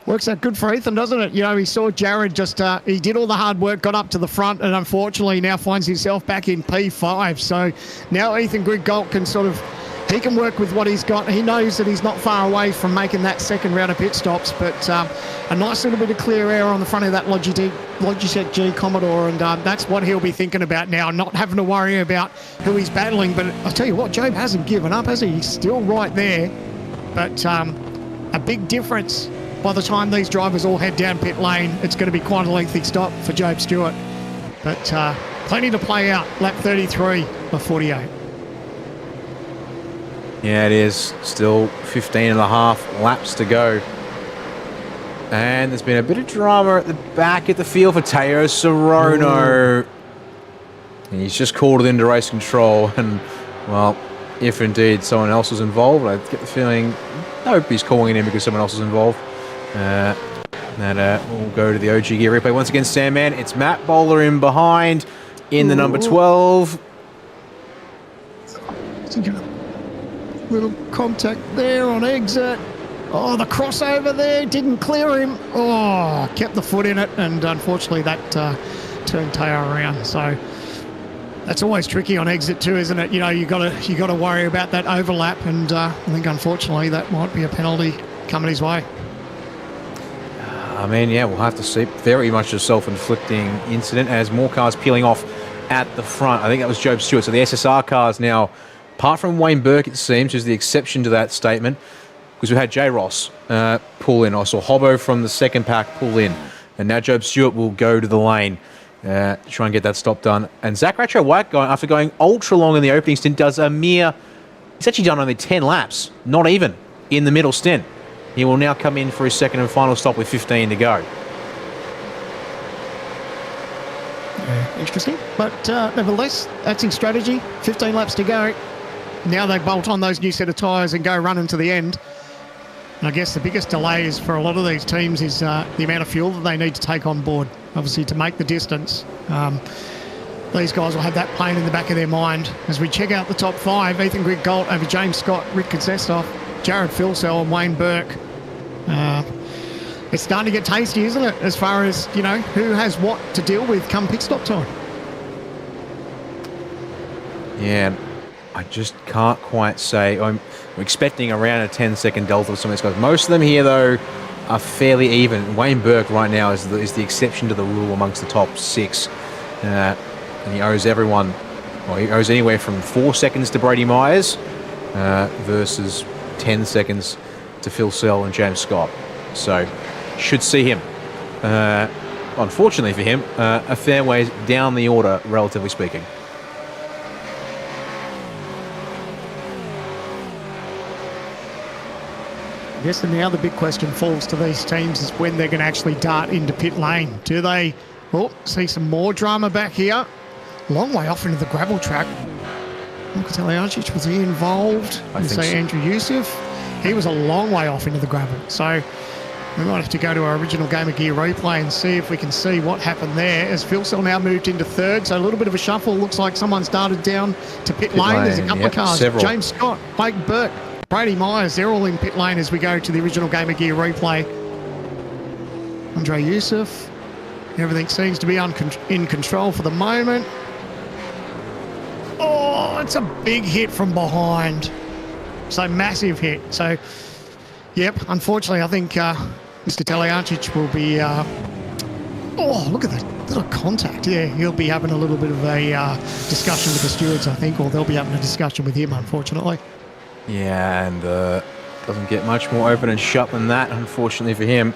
Speaker 2: Works out good for Ethan, doesn't it? You know, he saw Jared just, he did all the hard work, got up to the front, and unfortunately now finds himself back in P5. So now Ethan Griggolt can he can work with what he's got. He knows that he's not far away from making that second round of pit stops, but a nice little bit of clear air on the front of that Logitech G Commodore, and that's what he'll be thinking about now, not having to worry about who he's battling. But I'll tell you what, Job hasn't given up, has he? He's still right there, but a big difference. By the time these drivers all head down pit lane, it's going to be quite a lengthy stop for Job Stewart. But plenty to play out. Lap 33 of 48.
Speaker 1: Yeah, it is. Still 15 and a half laps to go. And there's been a bit of drama at the back of the field for Teo Sorono. And he's just called it into race control. And, well, if indeed someone else was involved, I get the feeling, I hope he's calling it in because someone else is involved. We'll go to the OG gear replay once again. Sandman, it's Matt Bowler in behind in the number 12.
Speaker 2: Little contact there on exit. Oh, the crossover there didn't clear him. Oh, kept the foot in it, and unfortunately that turned Teo around. So that's always tricky on exit too, isn't it? You know, you got to worry about that overlap, and I think unfortunately that might be a penalty coming his way.
Speaker 1: I mean, yeah, we'll have to see. Very much a self-inflicting incident as more cars peeling off at the front. I think that was Job Stewart. So the SSR cars now, apart from Wayne Burke, it seems, who's the exception to that statement, because we had J. Ross pull in. I saw Hobbo from the second pack pull in. And now Job Stewart will go to the lane to try and get that stop done. And Zach Ratcho-White, after going ultra long in the opening stint, does he's actually done only 10 laps, not even, in the middle stint. He will now come in for his second and final stop with 15 to go.
Speaker 2: Interesting. But nevertheless, that's in strategy. 15 laps to go. Now they bolt on those new set of tyres and go running to the end. And I guess the biggest delay is for a lot of these teams is the amount of fuel that they need to take on board, obviously, to make the distance. These guys will have that pain in the back of their mind. As we check out the top five, Ethan Griggolt over James Scott, Rick Kozestoff, Jared Filsell and Wayne Burke. It's starting to get tasty, isn't it, as far as, you know, who has what to deal with come pit stop time.
Speaker 1: Yeah, I just can't quite say. I'm expecting around a 10-second delta with some of these guys. Most of them here, though, are fairly even. Wayne Burke right now is the exception to the rule amongst the top six. And he owes everyone, well, he owes anywhere from 4 seconds to Brady Myers versus 10 seconds to Phil Sell and James Scott. So, should see him, unfortunately for him, a fair ways down the order, relatively speaking.
Speaker 2: Yes, and now the big question falls to these teams is when they're going to actually dart into pit lane. Do they see some more drama back here? Long way off into the gravel track. Taliancic, was he involved?
Speaker 1: I think so.
Speaker 2: Andrew Youssef. He was a long way off into the gravel. So we might have to go to our original Game of Gear replay and see if we can see what happened there. As Filsell now moved into third, so a little bit of a shuffle. Looks like someone's darted down to pit lane. There's a couple of cars.
Speaker 1: Several.
Speaker 2: James Scott, Blake Burke, Brady Myers, they're all in pit lane as we go to the original Game of Gear replay. Andre Youssef, everything seems to be in control for the moment. Oh, it's a big hit from behind. So massive hit. So, yep, unfortunately, I think Mr. Taliancic will be... oh, look at that little contact. Yeah, he'll be having a little bit of a discussion with the stewards, I think, or they'll be having a discussion with him, unfortunately.
Speaker 1: Yeah, and doesn't get much more open and shut than that, unfortunately for him.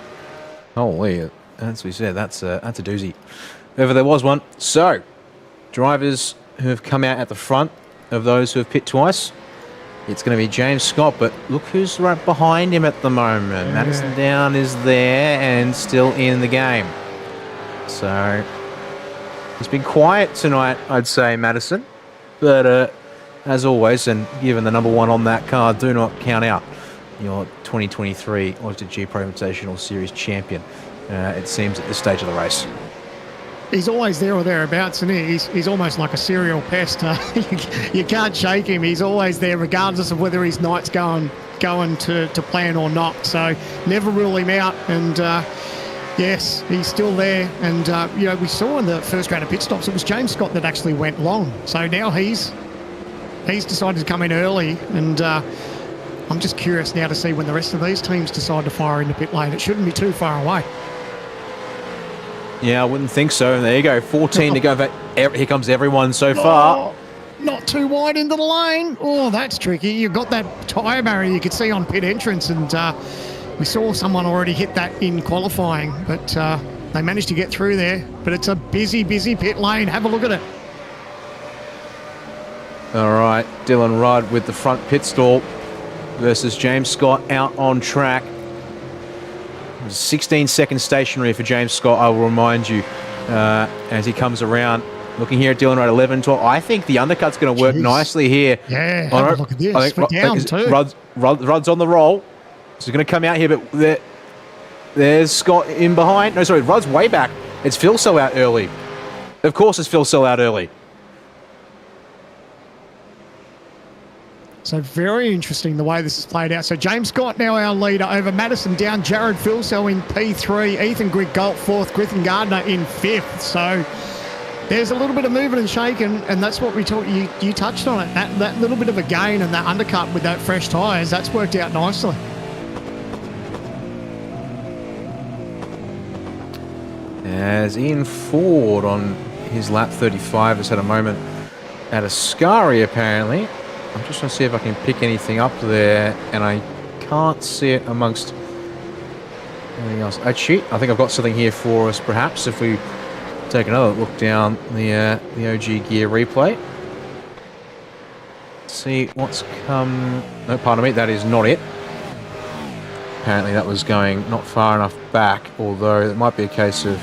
Speaker 1: Holy, as we said, that's a doozy. If ever there was one. So, drivers who have come out at the front of those who have pit twice, it's going to be James Scott, but look who's right behind him at the moment. Yeah. Madison Down is there and still in the game. So, he's been quiet tonight, I'd say, Madison. But as always, and given the number one on that card, do not count out your 2023 Logitech Pro Invitational Series champion, it seems, at this stage of the race.
Speaker 2: He's always there or thereabouts, and he's almost like a serial pest. You can't shake him. He's always there, regardless of whether his night's going to plan or not. So never rule him out. And yes, he's still there. And we saw in the first round of pit stops, it was James Scott that actually went long. So now he's decided to come in early, and I'm just curious now to see when the rest of these teams decide to fire into pit lane. It shouldn't be too far away.
Speaker 1: Yeah, I wouldn't think so. And there you go, 14 to go. Here comes everyone so far.
Speaker 2: Not too wide into the lane. Oh, that's tricky. You've got that tyre barrier you could see on pit entrance, and we saw someone already hit that in qualifying, but they managed to get through there. But it's a busy, busy pit lane. Have a look at it.
Speaker 1: All right, Dylan Rudd with the front pit stall versus James Scott out on track. 16-second stationary for James Scott, I will remind you, as he comes around. Looking here at Dylan Rudd, 11, 12. I think the undercut's going to work nicely here.
Speaker 2: Yeah, have a look at this.
Speaker 1: I think
Speaker 2: We're down too.
Speaker 1: Rudd's on the roll. So he's going to come out here, but there's Scott in behind. No, sorry, Rudd's way back. It's Phil Sell out early. Of course it's Phil Sell out early.
Speaker 2: So very interesting the way this is played out. So James Scott now our leader over Madison Down, Jared Filsell in P3, Ethan Grigg-Gault fourth, Griffin Gardner in fifth. So there's a little bit of moving and shaking, and that's what we talked. You touched on it. That little bit of a gain and that undercut with that fresh tyres, that's worked out nicely.
Speaker 1: As Ian Ford on his lap 35 has had a moment at Ascari apparently. I'm just going to see if I can pick anything up there, and I can't see it amongst anything else. Oh, cheat. I think I've got something here for us, perhaps, if we take another look down the OG gear replay. See what's come. No, pardon me, that is not it. Apparently that was going not far enough back, although it might be a case of,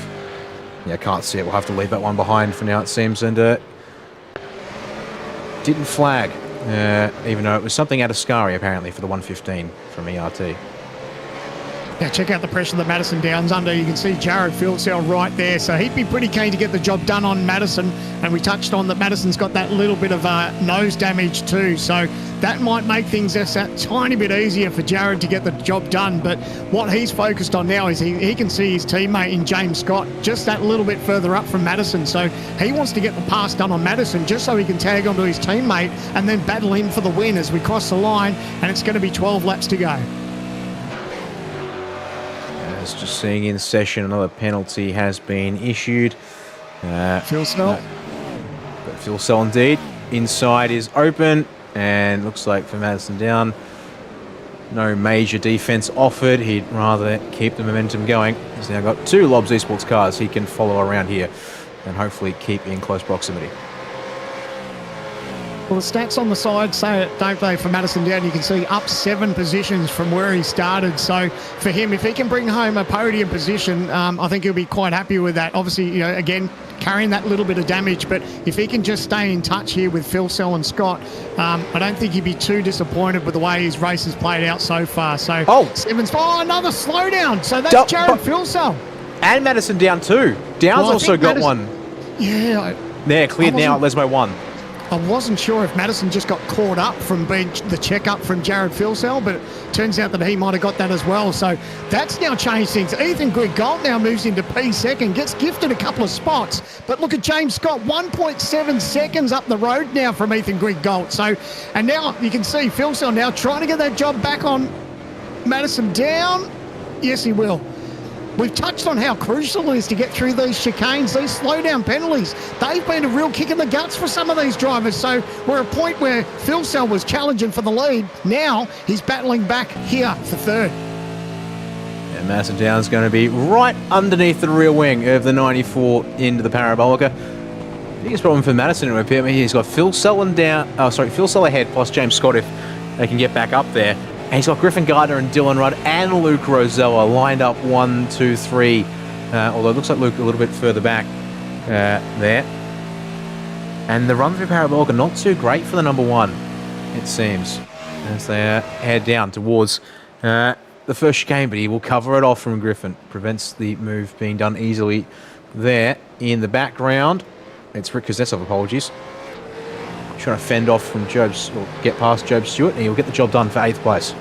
Speaker 1: yeah, I can't see it. We'll have to leave that one behind for now, it seems, and didn't flag. Even though it was something out of Ascari apparently for the 115 from ERT.
Speaker 2: Now check out the pressure that Madison Down's under. You can see Jared Filsell right there. So he'd be pretty keen to get the job done on Madison. And we touched on that Madison's got that little bit of nose damage too. So that might make things just a tiny bit easier for Jared to get the job done. But what he's focused on now is he can see his teammate in James Scott just that little bit further up from Madison. So he wants to get the pass done on Madison just so he can tag onto his teammate and then battle him for the win as we cross the line. And it's going to be 12 laps to go.
Speaker 1: Just seeing in session, another penalty has been issued.
Speaker 2: Filsell.
Speaker 1: But Filsell indeed. Inside is open, and looks like for Madison Down, no major defense offered. He'd rather keep the momentum going. He's now got two Lobs Esports cars he can follow around here and hopefully keep in close proximity.
Speaker 2: Well, the stats on the side say it, don't they, for Madison Down? You can see up 7 positions from where he started. So for him, if he can bring home a podium position, I think he'll be quite happy with that. Obviously, again, carrying that little bit of damage, but if he can just stay in touch here with Filsell and Scott, I don't think he'd be too disappointed with the way his race has played out so far. So another slowdown. So that's Jared Filsell.
Speaker 1: And Madison Down too. Down's also got one.
Speaker 2: Yeah.
Speaker 1: There, cleared now at Lesmo 1.
Speaker 2: I wasn't sure if Madison just got caught up from being the check-up from Jared Filsell, but it turns out that he might have got that as well. So that's now changed things. Ethan Grigg-Gault now moves into P2, gets gifted a couple of spots. But look at James Scott, 1.7 seconds up the road now from Ethan Grigg-Gault. So, and now you can see Filsell now trying to get that job back on Madison Down. Yes, he will. We've touched on how crucial it is to get through these chicanes, these slow-down penalties. They've been a real kick in the guts for some of these drivers. So we're at a point where Filsell was challenging for the lead. Now he's battling back here for third.
Speaker 1: And Madison Down's going to be right underneath the rear wing of the 94 into the Parabolica. Biggest problem for Madison, in my he's got Filsell ahead, plus James Scott if they can get back up there. And he's got Griffin Gardner and Dylan Rudd and Luke Rosella lined up 1, 2, 3. Although it looks like Luke a little bit further back there. And the run through Parabolica not too great for the number 1, it seems, as they head down towards the first chicane, but he will cover it off from Griffin. Prevents the move being done easily there. In the background, it's Rick Kuznetsov, apologies. Trying to fend off from Jobs, or get past Job Stewart, and he'll get the job done for 8th place.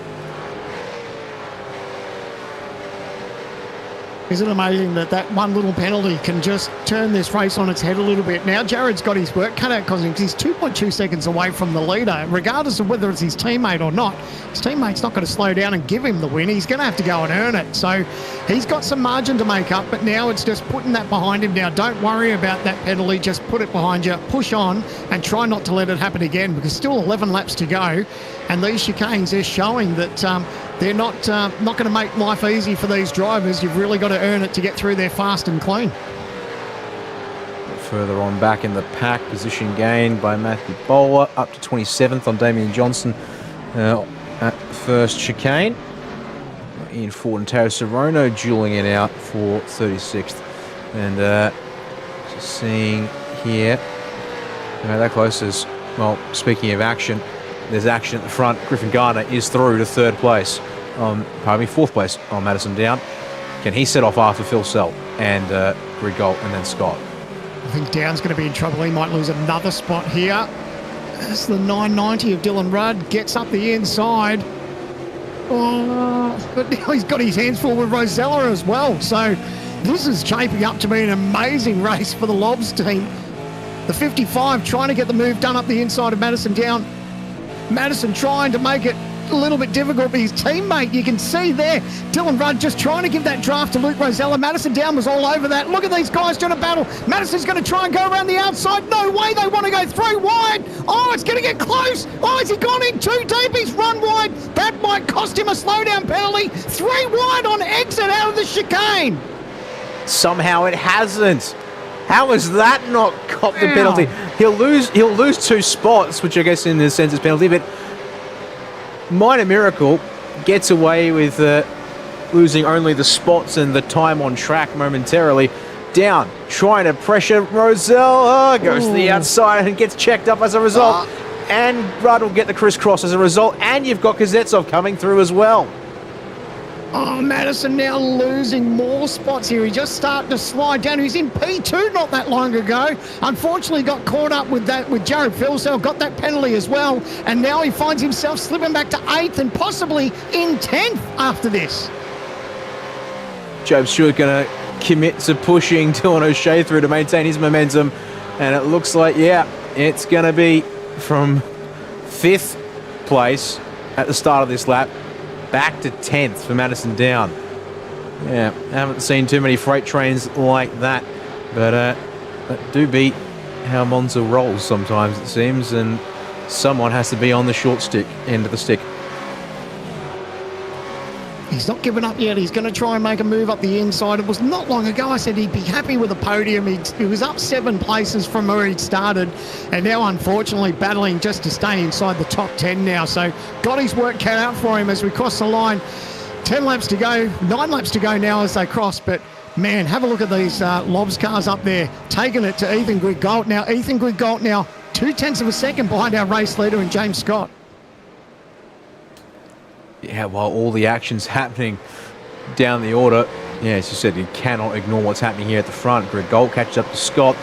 Speaker 2: Isn't it amazing that that one little penalty can just turn this race on its head a little bit? Now Jared's got his work cut out because he's 2.2 seconds away from the leader, regardless of whether it's his teammate or not. His teammate's not going to slow down and give him the win. He's going to have to go and earn it. So he's got some margin to make up, but now it's just putting that behind him. Now don't worry about that penalty. Just put it behind you, push on, and try not to let it happen again, because still 11 laps to go. And these chicanes, they're showing that they're not going to make life easy for these drivers. You've really got to earn it to get through there fast and clean.
Speaker 1: Further on back in the pack, position gained by Matthew Bowler, up to 27th on Damien Johnson at first chicane. Ian Ford and Taro Sorono dueling it out for 36th. And just seeing here, that close is, well, speaking of action, there's action at the front. Griffin Gardner is through to 3rd place. 4th place on Madison Down. Can he set off after Phil Sell and Greg Galt and then Scott?
Speaker 2: I think Down's going to be in trouble. He might lose another spot here. That's the 990 of Dylan Rudd. Gets up the inside. Oh, but now he's got his hands full with Rosella as well. So this is shaping up to be an amazing race for the Lobs team. The 55 trying to get the move done up the inside of Madison Down. Madison trying to make it a little bit difficult for his teammate. You can see there, Dylan Rudd just trying to give that draft to Luke Rosella. Madison Down was all over that. Look at these guys trying to battle. Madison's going to try and go around the outside. No way, they want to go through wide. Oh, it's going to get close. Oh, has he gone in too deep? He's run wide. That might cost him a slowdown penalty. 3 wide on exit out of the chicane.
Speaker 1: Somehow it hasn't. How has that not copped the penalty? He'll lose 2 spots, which I guess in a sense is penalty, but minor miracle gets away with losing only the spots and the time on track momentarily. Down, trying to pressure Roselle, goes to the outside and gets checked up as a result. And Rudd will get the crisscross as a result, and you've got Kuznetsov coming through as well.
Speaker 2: Oh, Madison now losing more spots here. He just started to slide down. He's in P2 not that long ago. Unfortunately, got caught up with that with Jared Philsell, got that penalty as well. And now he finds himself slipping back to 8th and possibly in 10th after this.
Speaker 1: Job Stewart going to commit to pushing Dylan O'Shea through to maintain his momentum. And it looks like, it's going to be from 5th place at the start of this lap back to 10th for Madison Down. Yeah, haven't seen too many freight trains like that, but that do beat how Monza rolls sometimes, it seems, and someone has to be on the short stick, end of the stick.
Speaker 2: He's not given up yet. He's going to try and make a move up the inside. It was not long ago I said he'd be happy with a podium. He was up 7 places from where he'd started, and now unfortunately battling just to stay inside the top 10 now. So got his work cut out for him as we cross the line. 10 laps to go, 9 laps to go now as they cross. But man, have a look at these Lobs cars up there, taking it to Ethan Grigalt. Now Ethan Grigalt now 0.2 of a second behind our race leader and James Scott.
Speaker 1: Yeah, while all the action's happening down the order, as you said, you cannot ignore what's happening here at the front. Greg Gold catches up to Scott,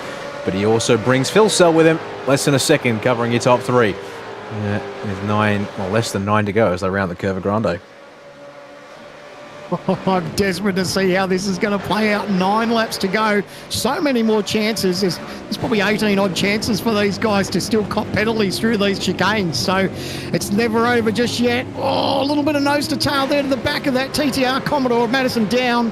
Speaker 1: but he also brings Phil Sell with him. Less than a second covering your top 3. With less than 9 to go as they round the Curva Grande.
Speaker 2: I'm desperate to see how this is going to play out. 9 laps to go. So many more chances. There's probably 18 odd chances for these guys to still cop penalties through these chicanes. So it's never over just yet. Oh, a little bit of nose to tail there to the back of that TTR Commodore of Madison Down.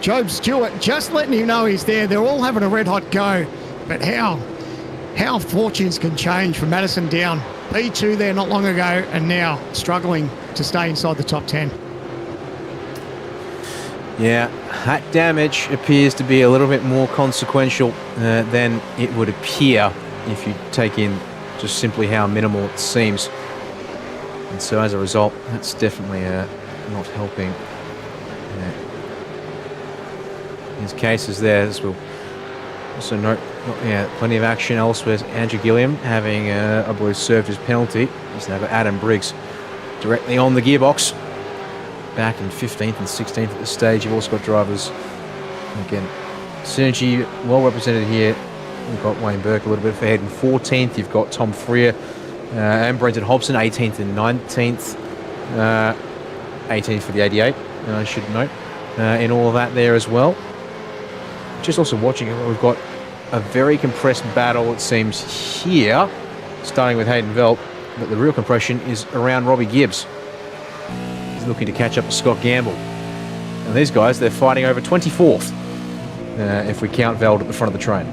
Speaker 2: Job Stewart just letting him know he's there. They're all having a red hot go. But how fortunes can change for Madison Down. P2 there not long ago and now struggling to stay inside the top 10.
Speaker 1: Yeah, that damage appears to be a little bit more consequential than it would appear if you take in just simply how minimal it seems. And so as a result, that's definitely not helping his cases there, as we'll also note. Plenty of action elsewhere. Andrew Gilliam having, I believe, served his penalty. He's now got Adam Briggs directly on the gearbox. back in 15th and 16th at this stage. You've also got drivers, again, Synergy well represented here. We've got Wayne Burke a little bit ahead in 14th. You've got Tom Freer and Brenton Hobson, 18th and 19th. 18th for the 88, I should note, in all of that there as well. Just also watching it, we've got a very compressed battle, it seems, here, starting with Hayden Velt, but the real compression is around Robbie Gibbs. He's looking to catch up to Scott Gamble. And these guys, they're fighting over 24th, if we count Veld at the front of the train.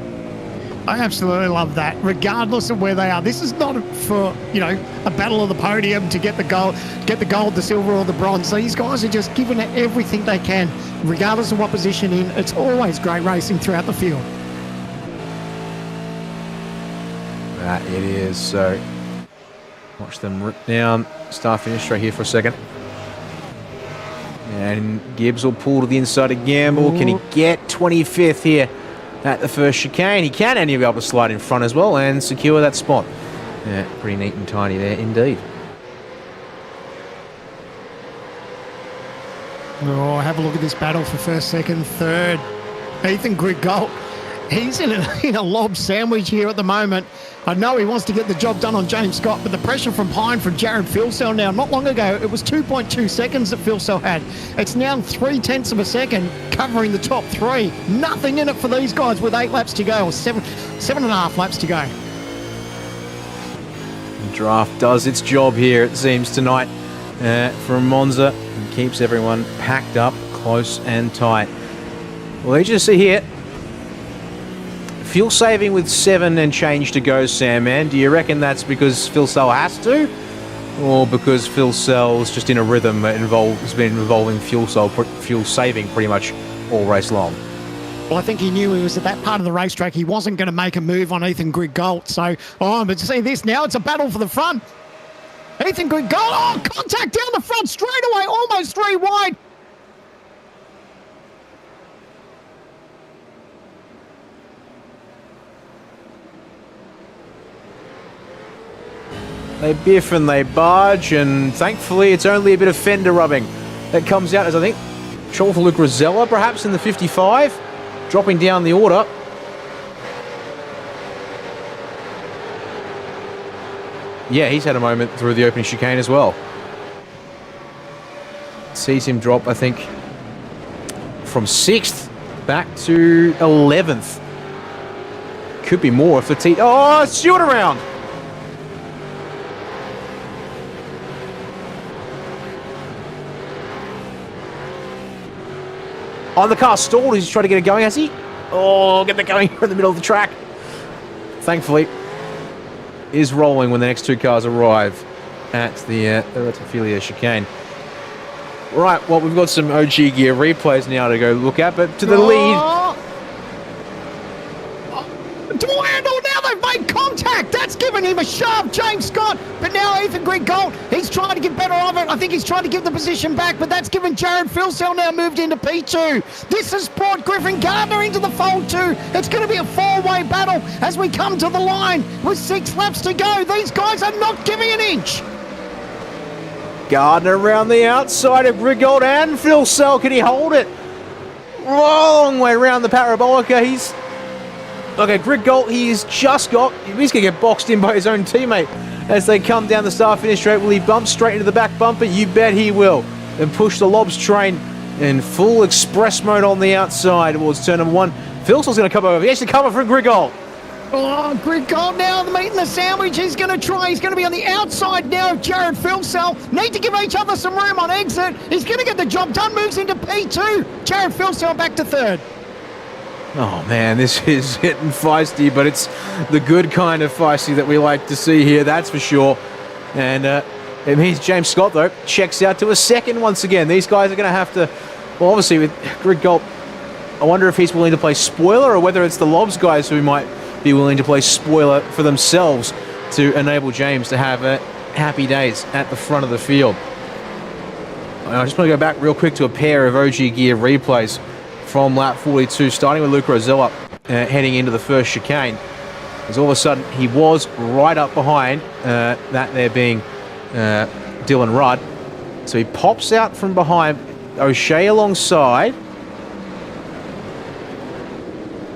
Speaker 2: I absolutely love that, regardless of where they are. This is not for, you know, a battle of the podium to get the gold, the silver, or the bronze. These guys are just giving it everything they can, regardless of what position in. It's always great racing throughout the field.
Speaker 1: That it is. So watch them rip down. Start finish straight here for a second. And Gibbs will pull to the inside of Gamble. Can he get 25th here at the first chicane? He can, and he'll be able to slide in front as well and secure that spot. Yeah, pretty neat and tidy there indeed.
Speaker 2: Oh, have a look at this battle for first, second, third. Ethan Grigol, he's in a lob sandwich here at the moment. I know he wants to get the job done on James Scott, but the pressure from behind from Jared Filsell now, not long ago, it was 2.2 seconds that Filsell had. It's now 0.3 of a second covering the top three. Nothing in it for these guys with 8 laps to go, or seven and a half laps to go.
Speaker 1: The draft does its job here, it seems, tonight from Monza, and keeps everyone packed up close and tight. Well, as you see here, fuel saving with 7 and change to go, Sam, man. Do you reckon that's because Filsell has to? Or because Filsell's just in a rhythm that has been involving fuel saving pretty much all race long?
Speaker 2: Well, I think he knew he was at that part of the racetrack. He wasn't going to make a move on Ethan Grigol. So, but see this now, it's a battle for the front. Ethan Grigol, contact down the front straight away, almost 3 wide.
Speaker 1: They biff and they barge, and thankfully it's only a bit of fender rubbing that comes out, as I think trouble for Luke Rosella perhaps in the 55, dropping down the order. Yeah, he's had a moment through the opening chicane as well. Sees him drop, I think, from 6th back to 11th. Could be more if the Stewart around. Oh, the car stalled. He's trying to get it going, has he? Oh, get that going in the middle of the track. Thankfully, is rolling when the next 2 cars arrive at the Ratifilia chicane. Right, well, we've got some OG gear replays now to go look at, but to the lead.
Speaker 2: Door handle, now they've made contact. That's given him a shove, James Scott. But now Ethan Grigol, he's trying to get better of it. I think he's trying to give the position back, but that's given Jared Filsell now moved into P2. This has brought Griffin Gardner into the fold too. It's going to be a 4-way battle as we come to the line with 6 laps to go. These guys are not giving an inch.
Speaker 1: Gardner around the outside of Grigol and Filsell. Can he hold it? Long way around the parabolica. Okay, Grigol, he's going to get boxed in by his own teammate as they come down the start-finish straight. Will he bump straight into the back bumper? You bet he will. And push the Lobs train in full express mode on the outside towards turn number 1. Filsell's going to come over. He has to cover from Grigol.
Speaker 2: Oh, Grigol now meeting the sandwich. He's going to try. He's going to be on the outside now of Jared Filsell. Need to give each other some room on exit. He's going to get the job done. Moves into P2. Jared Filsell back to 3rd.
Speaker 1: Oh man, this is hitting feisty, but it's the good kind of feisty that we like to see here, that's for sure. And it means James Scott, though, checks out to a 2nd once again. These guys are going to have to, well, obviously with Grigol, I wonder if he's willing to play spoiler or whether it's the Lobs guys who might be willing to play spoiler for themselves to enable James to have happy days at the front of the field. I just want to go back real quick to a pair of OG Gear replays from lap 42, starting with Luke Rosella heading into the first chicane. As all of a sudden, he was right up behind that there being Dylan Rudd. So he pops out from behind. O'Shea alongside.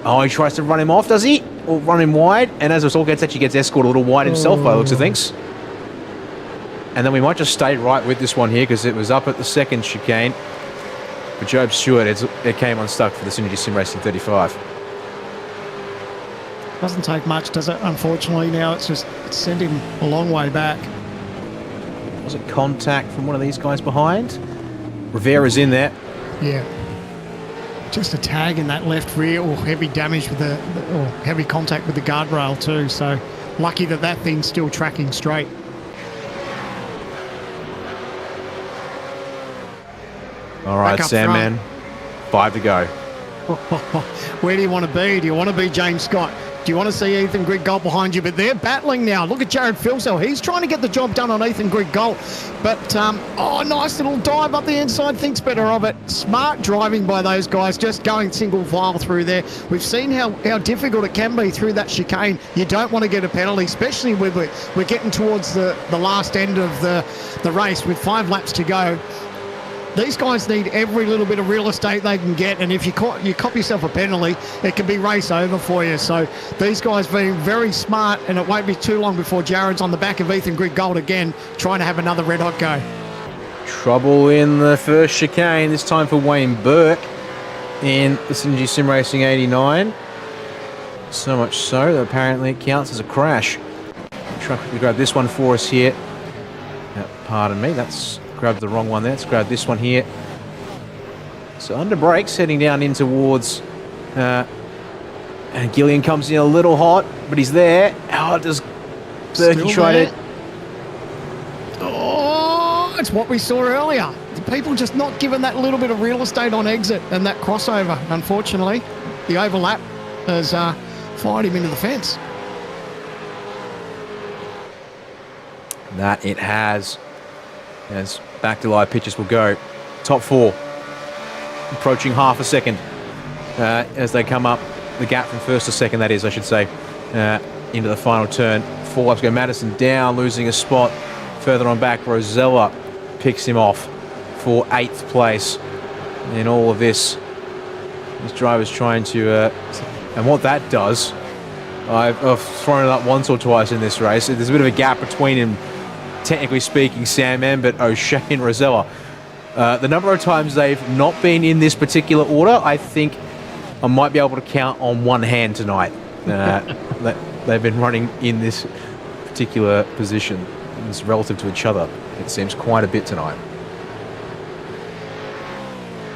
Speaker 1: Oh, he tries to run him off, does he? Or run him wide? And as a result, actually gets escorted a little wide himself by the looks of things. And then we might just stay right with this one here because it was up at the second chicane. For Job Stewart, it came unstuck for the Synergy Sim Racing 35.
Speaker 2: Doesn't take much, does it? Unfortunately, now it's sent him a long way back.
Speaker 1: Was it contact from one of these guys behind? Rivera's in there.
Speaker 2: Yeah. Just a tag in that left rear, or heavy damage with or heavy contact with the guardrail too. So lucky that thing's still tracking straight.
Speaker 1: All right, Sandman. 5 to go.
Speaker 2: Where do you want to be? Do you want to be James Scott? Do you want to see Ethan Griggold behind you? But they're battling now. Look at Jared Filsell. He's trying to get the job done on Ethan Griggold. But, nice little dive up the inside. Thinks better of it. Smart driving by those guys, just going single file through there. We've seen how difficult it can be through that chicane. You don't want to get a penalty, especially when we're getting towards the last end of the race with 5 laps to go. These guys need every little bit of real estate they can get, and if you cop yourself a penalty, it can be race over for you. So these guys being very smart, and it won't be too long before Jared's on the back of Ethan Griggold again, trying to have another red-hot go.
Speaker 1: Trouble in the first chicane, this time for Wayne Burke in the Synergy Sim Racing 89. So much so that apparently it counts as a crash. Try to grab this one for us here. Pardon me, that's grabbed the wrong one there. Let's grab this one here. So under brakes, heading down in towards, and Gillian comes in a little hot, but he's there. Oh, does Berkey try to?
Speaker 2: Oh, it's what we saw earlier. The people just not given that little bit of real estate on exit and that crossover. Unfortunately, the overlap has fired him into the fence.
Speaker 1: That it has. As back to live pitches will go. Top 4 approaching half a second as they come up the gap from first to second, that is, I should say, into the final turn. 4 laps go. Madison down, losing a spot. Further on back, Rosella picks him off for 8th place in all of this. This driver's trying to, and what that does, I've thrown it up once or twice in this race. There's a bit of a gap between him, technically speaking, Sandman, but O'Shea and Rosella. The number of times they've not been in this particular order, I think I might be able to count on one hand tonight. They've been running in this particular position. It's relative to each other. It seems quite a bit tonight.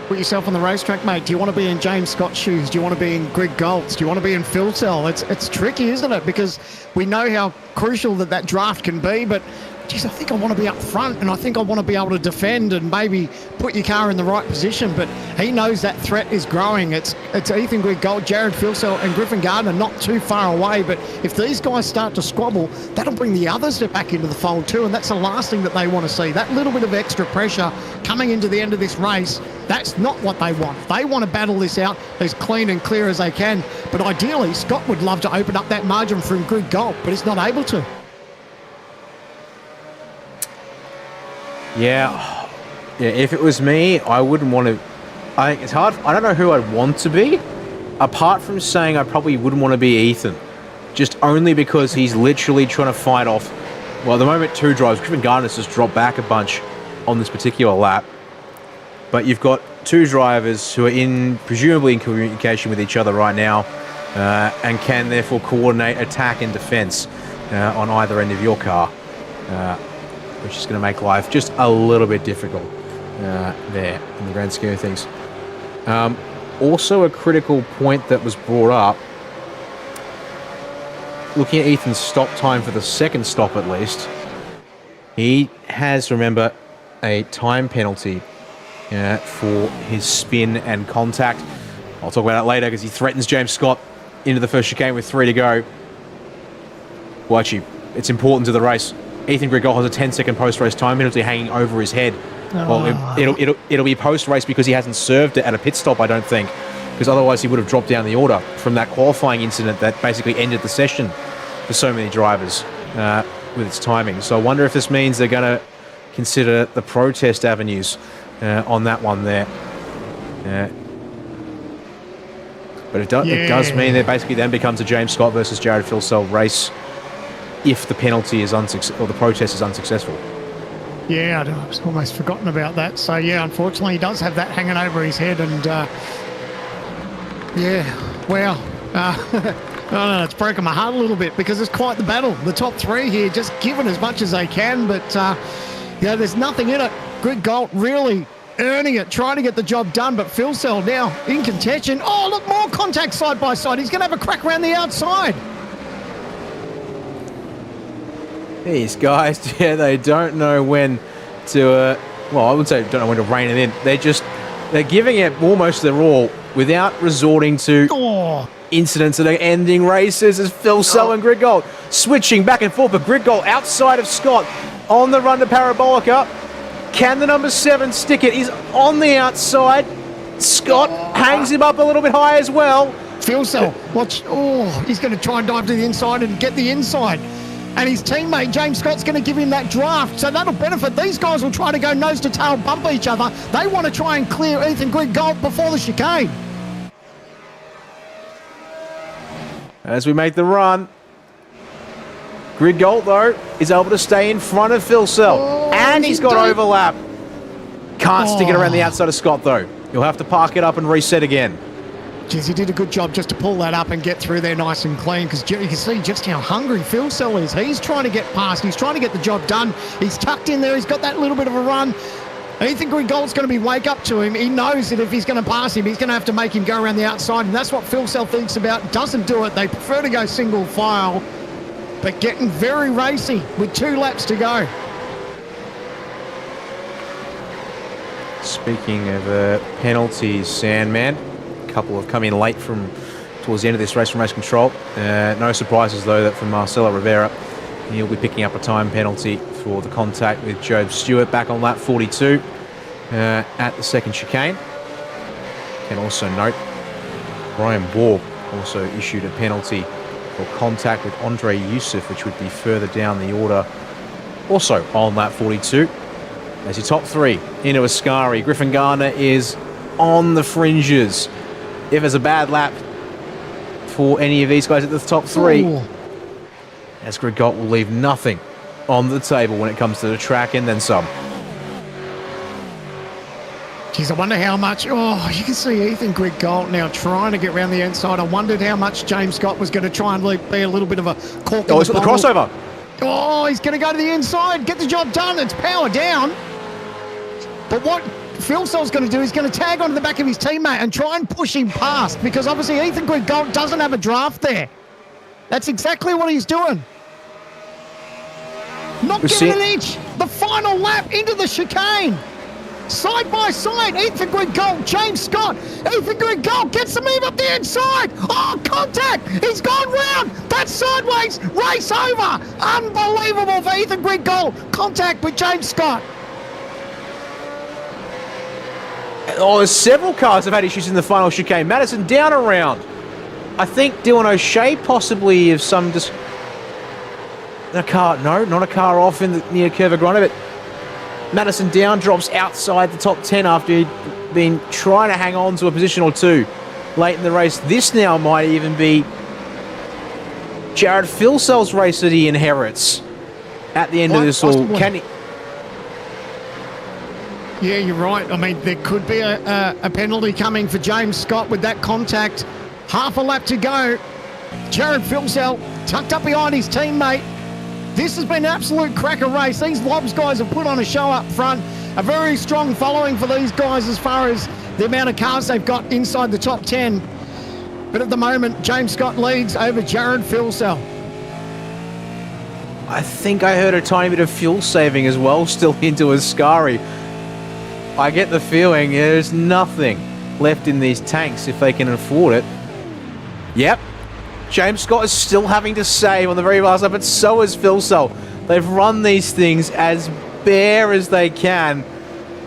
Speaker 2: Put yourself on the racetrack, mate. Do you want to be in James Scott's shoes? Do you want to be in Greg Galt's? Do you want to be in Filsell? It's tricky, isn't it? Because we know how crucial that draft can be, but geez, I think I want to be up front, and I think I want to be able to defend and maybe put your car in the right position. But he knows that threat is growing. It's Ethan Griggold, Jared Filsell, and Griffin Gardner not too far away. But if these guys start to squabble, that'll bring the others back into the fold too, and that's the last thing that they want to see. That little bit of extra pressure coming into the end of this race, that's not what they want. They want to battle this out as clean and clear as they can. But ideally, Scott would love to open up that margin from Griggold, but he's not able to.
Speaker 1: Yeah, if it was me, I wouldn't want to. I think it's hard. I don't know who I'd want to be, apart from saying I probably wouldn't want to be Ethan, just only because he's literally trying to fight off. Well, at the moment, 2 drives. Griffin Gardner's just dropped back a bunch on this particular lap, but you've got 2 drivers who are presumably in communication with each other right now, and can therefore coordinate attack and defense on either end of your car. Which is going to make life just a little bit difficult there in the grand scheme of things. Also a critical point that was brought up, looking at Ethan's stop time for the second stop at least, he has, remember, a time penalty for his spin and contact. I'll talk about that later because he threatens James Scott into the first chicane with 3 to go. Well, actually, it's important to the race. Ethan Griggold has a 10-second post-race time penalty hanging over his head.
Speaker 2: Oh.
Speaker 1: Well, it'll be post-race because he hasn't served it at a pit stop, I don't think, because otherwise he would have dropped down the order from that qualifying incident that basically ended the session for so many drivers with its timing. So I wonder if this means they're going to consider the protest avenues on that one there. But it does mean that basically then becomes a James Scott versus Jared Filsell race if the penalty is or the protest is unsuccessful.
Speaker 2: Yeah, I've almost forgotten about that. So, yeah, unfortunately, he does have that hanging over his head. And, I don't know, it's broken my heart a little bit because it's quite the battle. The top three here just giving as much as they can. But, there's nothing in it. Greg Galt really earning it, trying to get the job done. But Filsell now in contention. Oh, look, more contact side by side. He's going to have a crack around the outside.
Speaker 1: These guys, they don't know when to, I would say don't know when to rein it in. They're giving it almost their all without resorting to incidents that are ending races as Filsell and Greg Galt switching back and forth. But Greg Galt outside of Scott on the run to Parabolica. Can the number 7 stick it? He's on the outside. Scott hangs him up a little bit high as well.
Speaker 2: Filsell, watch. He's going to try and dive to the inside and get the inside. And his teammate, James Scott's going to give him that draft. So that'll benefit. These guys will try to go nose to tail, bump each other. They want to try and clear Ethan Greg Galt before the chicane.
Speaker 1: As we make the run, Greg Galt, though, is able to stay in front of Filsell. And he's got overlap. Can't stick it around the outside of Scott, though. He'll have to park it up and reset again.
Speaker 2: Geez, he did a good job just to pull that up and get through there nice and clean because you can see just how hungry Filsell is. He's trying to get past. He's trying to get the job done. He's tucked in there. He's got that little bit of a run. Ethan Greg Galt's going to be wake up to him. He knows that if he's going to pass him, he's going to have to make him go around the outside, and that's what Filsell thinks about. Doesn't do it. They prefer to go single file, but getting very racy with 2 laps to go.
Speaker 1: Speaking of penalties, Sandman, a couple have come in late towards the end of this race from race control. No surprises, though, that from Marcelo Rivera, he'll be picking up a time penalty for the contact with Job Stewart back on lap 42 at the second chicane. Can also note Brian Borg also issued a penalty for contact with Andre Youssef, which would be further down the order, also on lap 42. As your top 3 into Ascari, Griffin Garner is on the fringes. If there's a bad lap for any of these guys at the top 3, as Greg Galt will leave nothing on the table when it comes to the track and then some.
Speaker 2: Geez, I wonder how much. You can see Ethan Greg Galt now trying to get around the inside. I wondered how much James Scott was going to try and be a little bit of a cork.
Speaker 1: He's got the crossover.
Speaker 2: He's going to go to the inside, get the job done. It's power down. But what Filsell's going to do is going to tag onto the back of his teammate and try and push him past because obviously Ethan Greg Galt doesn't have a draft there. That's exactly what he's doing. Not getting an inch. The final lap into the chicane. Side by side, Ethan Greg Galt, James Scott. Ethan Greg Galt gets the move up the inside. Contact. He's gone round. That's sideways. Race over. Unbelievable for Ethan Greg Galt. Contact with James Scott.
Speaker 1: There's several cars have had issues in the final chicane. Madison down around. I think Dylan O'Shea possibly of some a car. No, not a car off in the near Curva Grande, but Madison down drops outside the top 10 after he'd been trying to hang on to a position or 2 late in the race. This now might even be Jared Filsell's race that he inherits at the end of this all. Can he?
Speaker 2: Yeah, you're right. I mean, there could be a penalty coming for James Scott with that contact. Half a lap to go. Jared Filsell tucked up behind his teammate. This has been an absolute cracker race. These Lobs guys have put on a show up front. A very strong following for these guys as far as the amount of cars they've got inside the top 10. But at the moment, James Scott leads over Jared Filsell.
Speaker 1: I think I heard a tiny bit of fuel saving as well still into Ascari. I get the feeling there's nothing left in these tanks if they can afford it. Yep. James Scott is still having to save on the very last lap, but so is Filsell. They've run these things as bare as they can.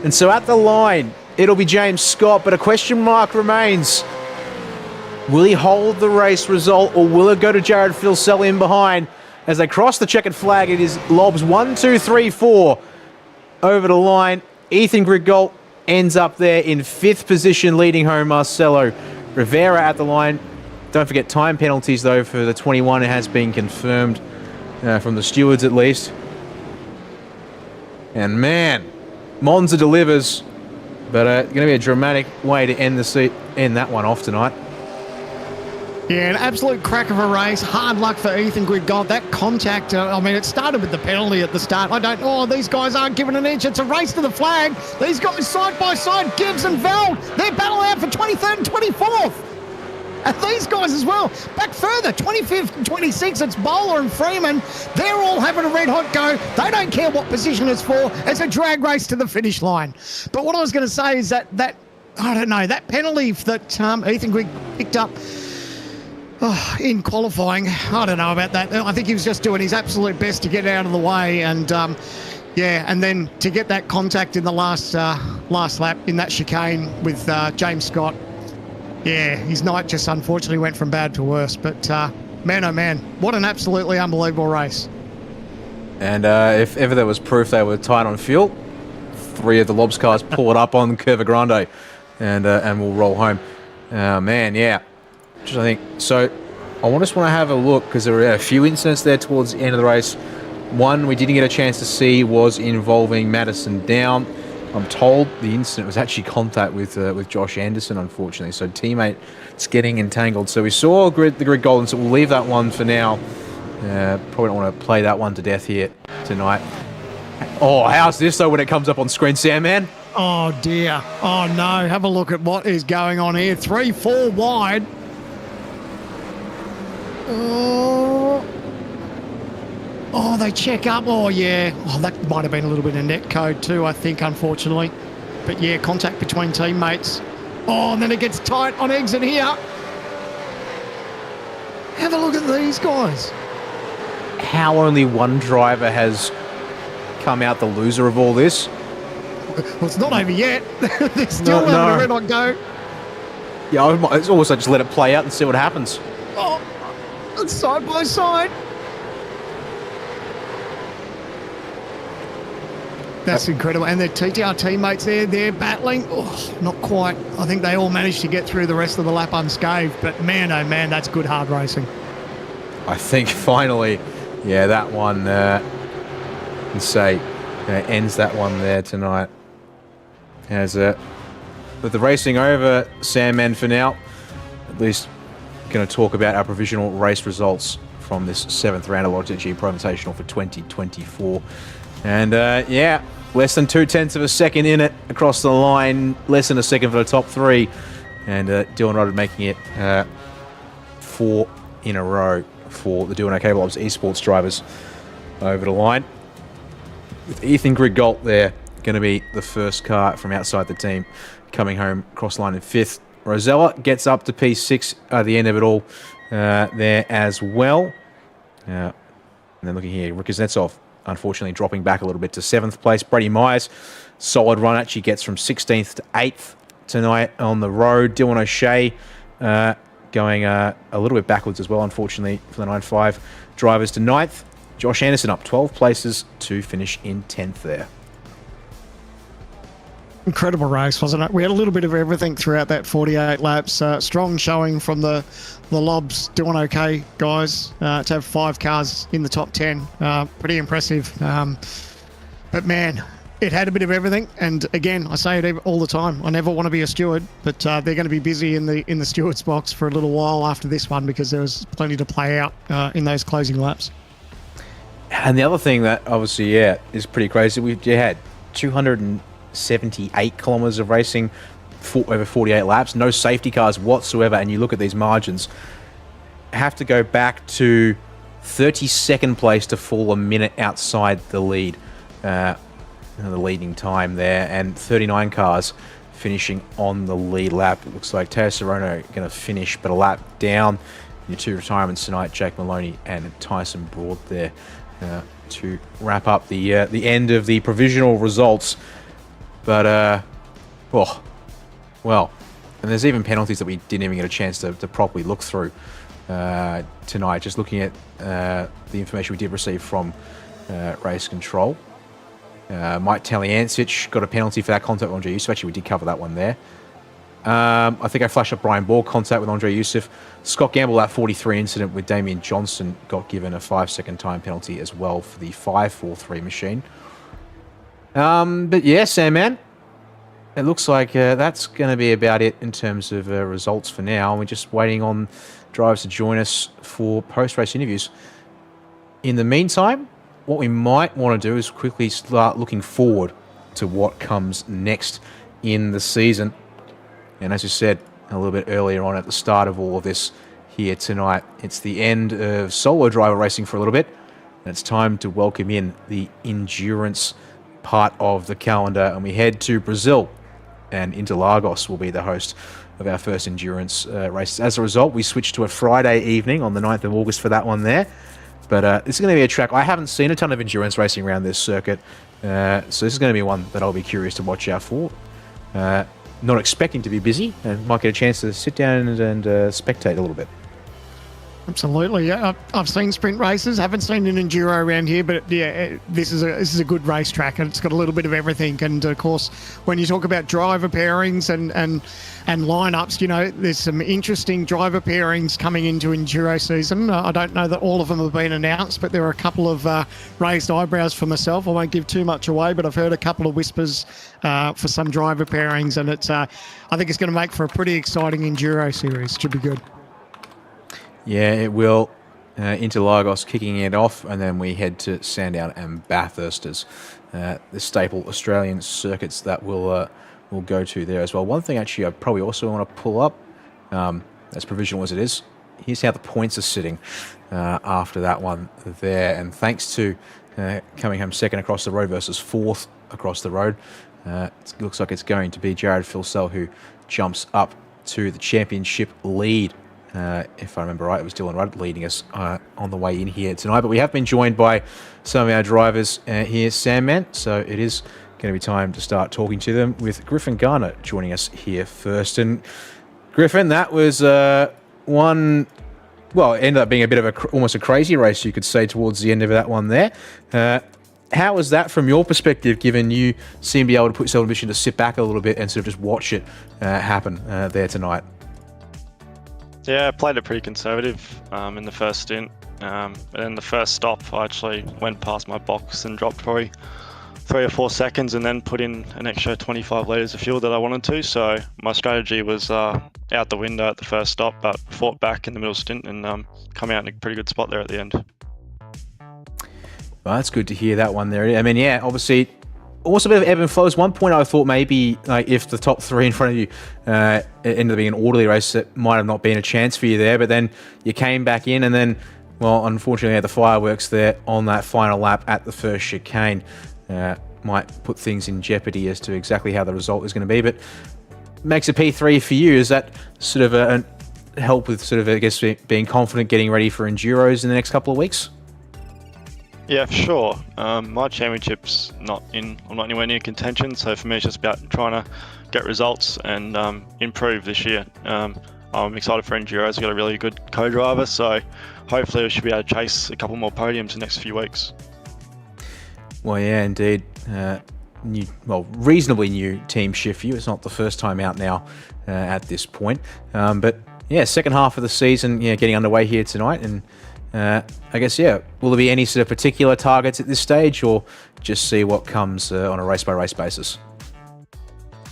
Speaker 1: And so at the line, it'll be James Scott, but a question mark remains. Will he hold the race result, or will it go to Jared Filsell in behind? As they cross the checkered flag, it is Lobs 1, 2, 3, 4. over the line. Ethan Grigol ends up there in 5th position, leading home Marcelo Rivera at the line. Don't forget time penalties, though, for the 21. It has been confirmed from the stewards, at least. And, man, Monza delivers. But going to be a dramatic way to end that one off tonight.
Speaker 2: Yeah, an absolute crack of a race. Hard luck for Ethan Grigol. That contact, I mean, it started with the penalty at the start. These guys aren't giving an inch. It's a race to the flag. These guys side by side, Gibbs and Veld, they're battling out for 23rd and 24th. And these guys as well. Back further, 25th and 26th, it's Bowler and Freeman. They're all having a red-hot go. They don't care what position it's for. It's a drag race to the finish line. But what I was going to say is that I don't know, that penalty that Ethan Grigg picked up in qualifying, I don't know about that. I think he was just doing his absolute best to get out of the way, and and then to get that contact in the last lap in that chicane with James Scott. Yeah, his night just unfortunately went from bad to worse. But man, oh man, what an absolutely unbelievable race. And
Speaker 1: if ever there was proof they were tight on fuel, 3 of the Lobs cars pull it up on Curva Grande, and we'll roll home. Man, yeah. I think so. I just want to have a look, because there were a few incidents there towards the end of the race. One we didn't get a chance to see was involving Madison Down. I'm told the incident was actually contact with Josh Anderson, unfortunately. So teammates getting entangled. So we saw the Greg Golden, so we'll leave that one for now. Probably don't want to play that one to death here tonight. Oh, how's this though when it comes up on screen, Sam, man?
Speaker 2: Oh dear. Oh no. Have a look at what is going on here. 3-4 wide. Oh, they check up. Oh, yeah. Oh, that might have been a little bit of net code too, I think, unfortunately. But, yeah, contact between teammates. Oh, and then it gets tight on exit here. Have a look at these guys.
Speaker 1: How only one driver has come out the loser of all this?
Speaker 2: Well, it's not over yet. They're still having a red on go.
Speaker 1: Yeah, it's almost like just let it play out and see what happens.
Speaker 2: Oh, it's side by side. That's incredible. And their TTR teammates there, they're battling. Oh, not quite. I think they all managed to get through the rest of the lap unscathed. But man, oh man, that's good hard racing.
Speaker 1: I think finally, yeah, that one, ends that one there tonight. With the racing over, Sam, for now, at least going to talk about our provisional race results from this 7th round of Logitech Pro Invitational for 2024. And less than 0.2 of a second in it across the line, less than a second for the top 3. And Dylan Rudd making it 4 in a row for the Duino Cable Ops esports drivers over the line. With Ethan Grigol there, going to be the first car from outside the team coming home across the line in 5th. Rosella gets up to P6 at the end of it all there as well. And then looking here, Kuznetsov unfortunately dropping back a little bit to 7th place. Brady Myers, solid run, actually gets from 16th to 8th tonight on the road. Dylan O'Shea going a little bit backwards as well, unfortunately, for the 9.5 drivers to 9th. Josh Anderson up 12 places to finish in 10th there.
Speaker 2: Incredible race, wasn't it? We had a little bit of everything throughout that 48 laps. Strong showing from the Lobs, doing okay, guys. To have 5 cars in the top 10, pretty impressive. But man, it had a bit of everything. And again, I say it all the time. I never want to be a steward, but they're going to be busy in the steward's box for a little while after this one, because there was plenty to play out in those closing laps.
Speaker 1: And the other thing that obviously, is pretty crazy. We had 278 kilometers of racing over 48 laps, no safety cars whatsoever. And you look at these margins, have to go back to 32nd place to fall a minute outside the lead, the leading time there, and 39 cars finishing on the lead lap. It looks like Teo Sorono going to finish, but a lap down. Your 2 retirements tonight, Jake Maloney and Tyson Broad there to wrap up the end of the provisional results. But, well, and there's even penalties that we didn't even get a chance to properly look through tonight, just looking at the information we did receive from race control. Mike Taliancic got a penalty for that contact with Andre Yusuf. Actually, we did cover that one there. I think I flashed up Brian Ball contact with Andre Yusuf. Scott Gamble, that 43 incident with Damien Johnson, got given a 5-second time penalty as well for the 5-4-3 machine. But yeah, Sandman, it looks like that's going to be about it in terms of results for now. We're just waiting on drivers to join us for post-race interviews. In the meantime, what we might want to do is quickly start looking forward to what comes next in the season. And as you said a little bit earlier on at the start of all of this here tonight, it's the end of solo driver racing for a little bit. And it's time to welcome in the endurance part of the calendar. And we head to Brazil, and Interlagos will be the host of our first endurance races. As a result, we switched to a Friday evening on the 9th of August for that one there. But this is going to be a track. I haven't seen a ton of endurance racing around this circuit, so this is going to be one that I'll be curious to watch out for. Not expecting to be busy, and might get a chance to sit down and spectate a little bit.
Speaker 2: Absolutely, yeah. I've seen sprint races, haven't seen an enduro around here, but yeah, this is a good racetrack, and it's got a little bit of everything. And of course, when you talk about driver pairings and lineups, you know, there's some interesting driver pairings coming into enduro season. I don't know that all of them have been announced, but there are a couple of raised eyebrows for myself. I won't give too much away, but I've heard a couple of whispers for some driver pairings, and it's I think it's going to make for a pretty exciting enduro series. Should be good.
Speaker 1: Yeah, it will. Interlagos kicking it off, and then we head to Sandown and Bathurst as the staple Australian circuits that we'll go to there as well. One thing actually I probably also want to pull up, as provisional as it is, here's how the points are sitting after that one there. And thanks to coming home second across the road versus fourth across the road, it looks like it's going to be Jared Filsell who jumps up to the championship lead. If I remember right, it was Dylan Rudd leading us on the way in here tonight. But we have been joined by some of our drivers here, Sandman. So it is going to be time to start talking to them, with Griffin Garner joining us here first. And Griffin, that was one. Well, it ended up being a bit of almost a crazy race, you could say, towards the end of that one there. How was that from your perspective, given you seem to be able to put yourself in a position to sit back a little bit and sort of just watch it happen there tonight?
Speaker 3: Yeah, I played it pretty conservative in the first stint. And then the first stop, I actually went past my box and dropped probably 3 or 4 seconds, and then put in an extra 25 litres of fuel that I wanted to. So my strategy was out the window at the first stop, but fought back in the middle stint and come out in a pretty good spot there at the end.
Speaker 1: Well, that's good to hear that one there. I mean, yeah, obviously, also a bit of ebb and flows. One point I thought maybe if the top three in front of you it ended up being an orderly race, it might have not been a chance for you there. But then you came back in, and then, well, unfortunately, had the fireworks there on that final lap at the first chicane. Might put things in jeopardy as to exactly how the result is going to be. But makes a P3 for you. Is that sort of a help with sort of, I guess, being confident getting ready for Enduros in the next couple of weeks?
Speaker 3: Yeah, for sure. My championship's I'm not anywhere near contention, so for me it's just about trying to get results and improve this year. I'm excited for Enduros. I've got a really good co-driver, so hopefully we should be able to chase a couple more podiums in the next few weeks.
Speaker 1: Well, yeah, indeed. Reasonably new team shift for you. It's not the first time out now at this point. But yeah, second half of the season, getting underway here tonight. And I guess, will there be any sort of particular targets at this stage, or just see what comes on a race-by-race basis?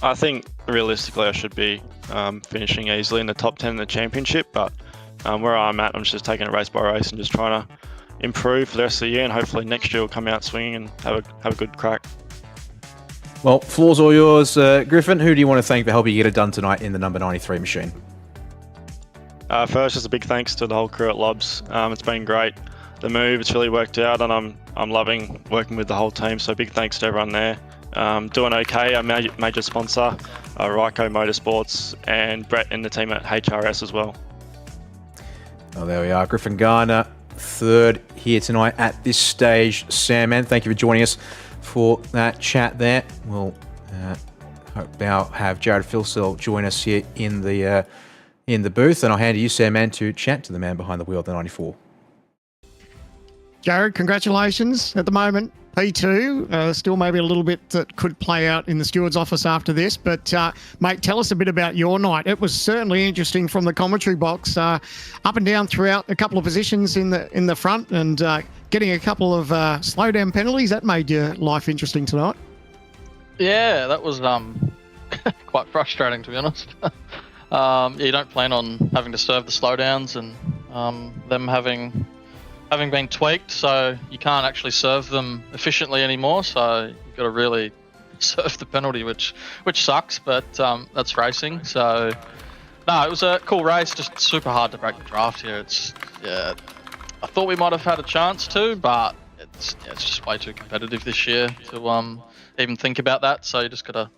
Speaker 3: I think realistically I should be finishing easily in the top 10 in the championship, but where I'm at, I'm just taking it race by race and just trying to improve for the rest of the year, and hopefully next year we'll come out swinging and have a good crack.
Speaker 1: Well, floor's all yours. Griffin, who do you want to thank for helping you get it done tonight in the number 93 machine?
Speaker 3: First, just a big thanks to the whole crew at Lobs. It's been great. The move, it's really worked out, and I'm loving working with the whole team. So big thanks to everyone there. Doing okay. Our major sponsor, Ryco Motorsports, and Brett and the team at HRS as well.
Speaker 1: Oh, there we are. Griffin Garner, third here tonight at this stage. Sandman, thank you for joining us for that chat there. We'll hope now have Jared Filsell join us here in the booth, and I'll hand to you, Sandman, to chat to the man behind the wheel of the 94.
Speaker 2: Jared, congratulations. At the moment, P2, still maybe a little bit that could play out in the steward's office after this. But, mate, tell us a bit about your night. It was certainly interesting from the commentary box, up and down throughout a couple of positions in the front and getting a couple of slowdown penalties. That made your life interesting tonight.
Speaker 4: Yeah, that was quite frustrating, to be honest. You don't plan on having to serve the slowdowns and them having been tweaked, so you can't actually serve them efficiently anymore. So you've got to really serve the penalty, which sucks, but that's racing. So no, it was a cool race. Just super hard to break the draft here. I thought we might have had a chance to, but it's just way too competitive this year to even think about that. So you just got to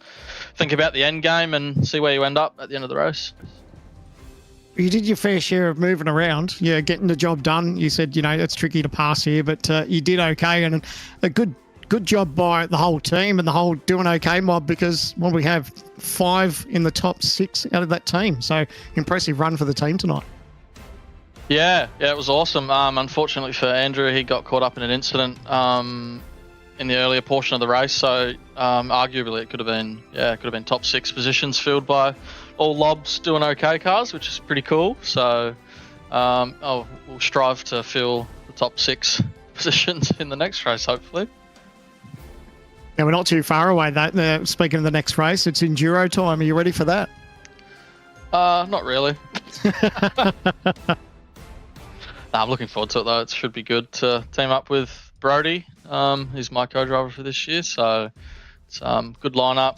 Speaker 4: think about the end game and see where you end up at the end of the race.
Speaker 2: You did your fair share of moving around, getting the job done. You said, it's tricky to pass here, but you did okay, and a good job by the whole team and the whole Doing Okay mob, because we have 5 in the top 6 out of that team. So impressive run for the team tonight.
Speaker 4: Yeah, it was awesome. Unfortunately for Andrew, he got caught up in an incident in the earlier portion of the race. So arguably it could have been top 6 positions filled by all Lobs Doing Okay cars, which is pretty cool. So we'll strive to fill the top 6 positions in the next race, hopefully.
Speaker 2: Yeah, we're not too far away. Speaking of the next race, it's enduro time. Are you ready for that?
Speaker 4: Not really. I'm looking forward to it though. It should be good to team up with Brody. He's my co-driver for this year, so it's good lineup.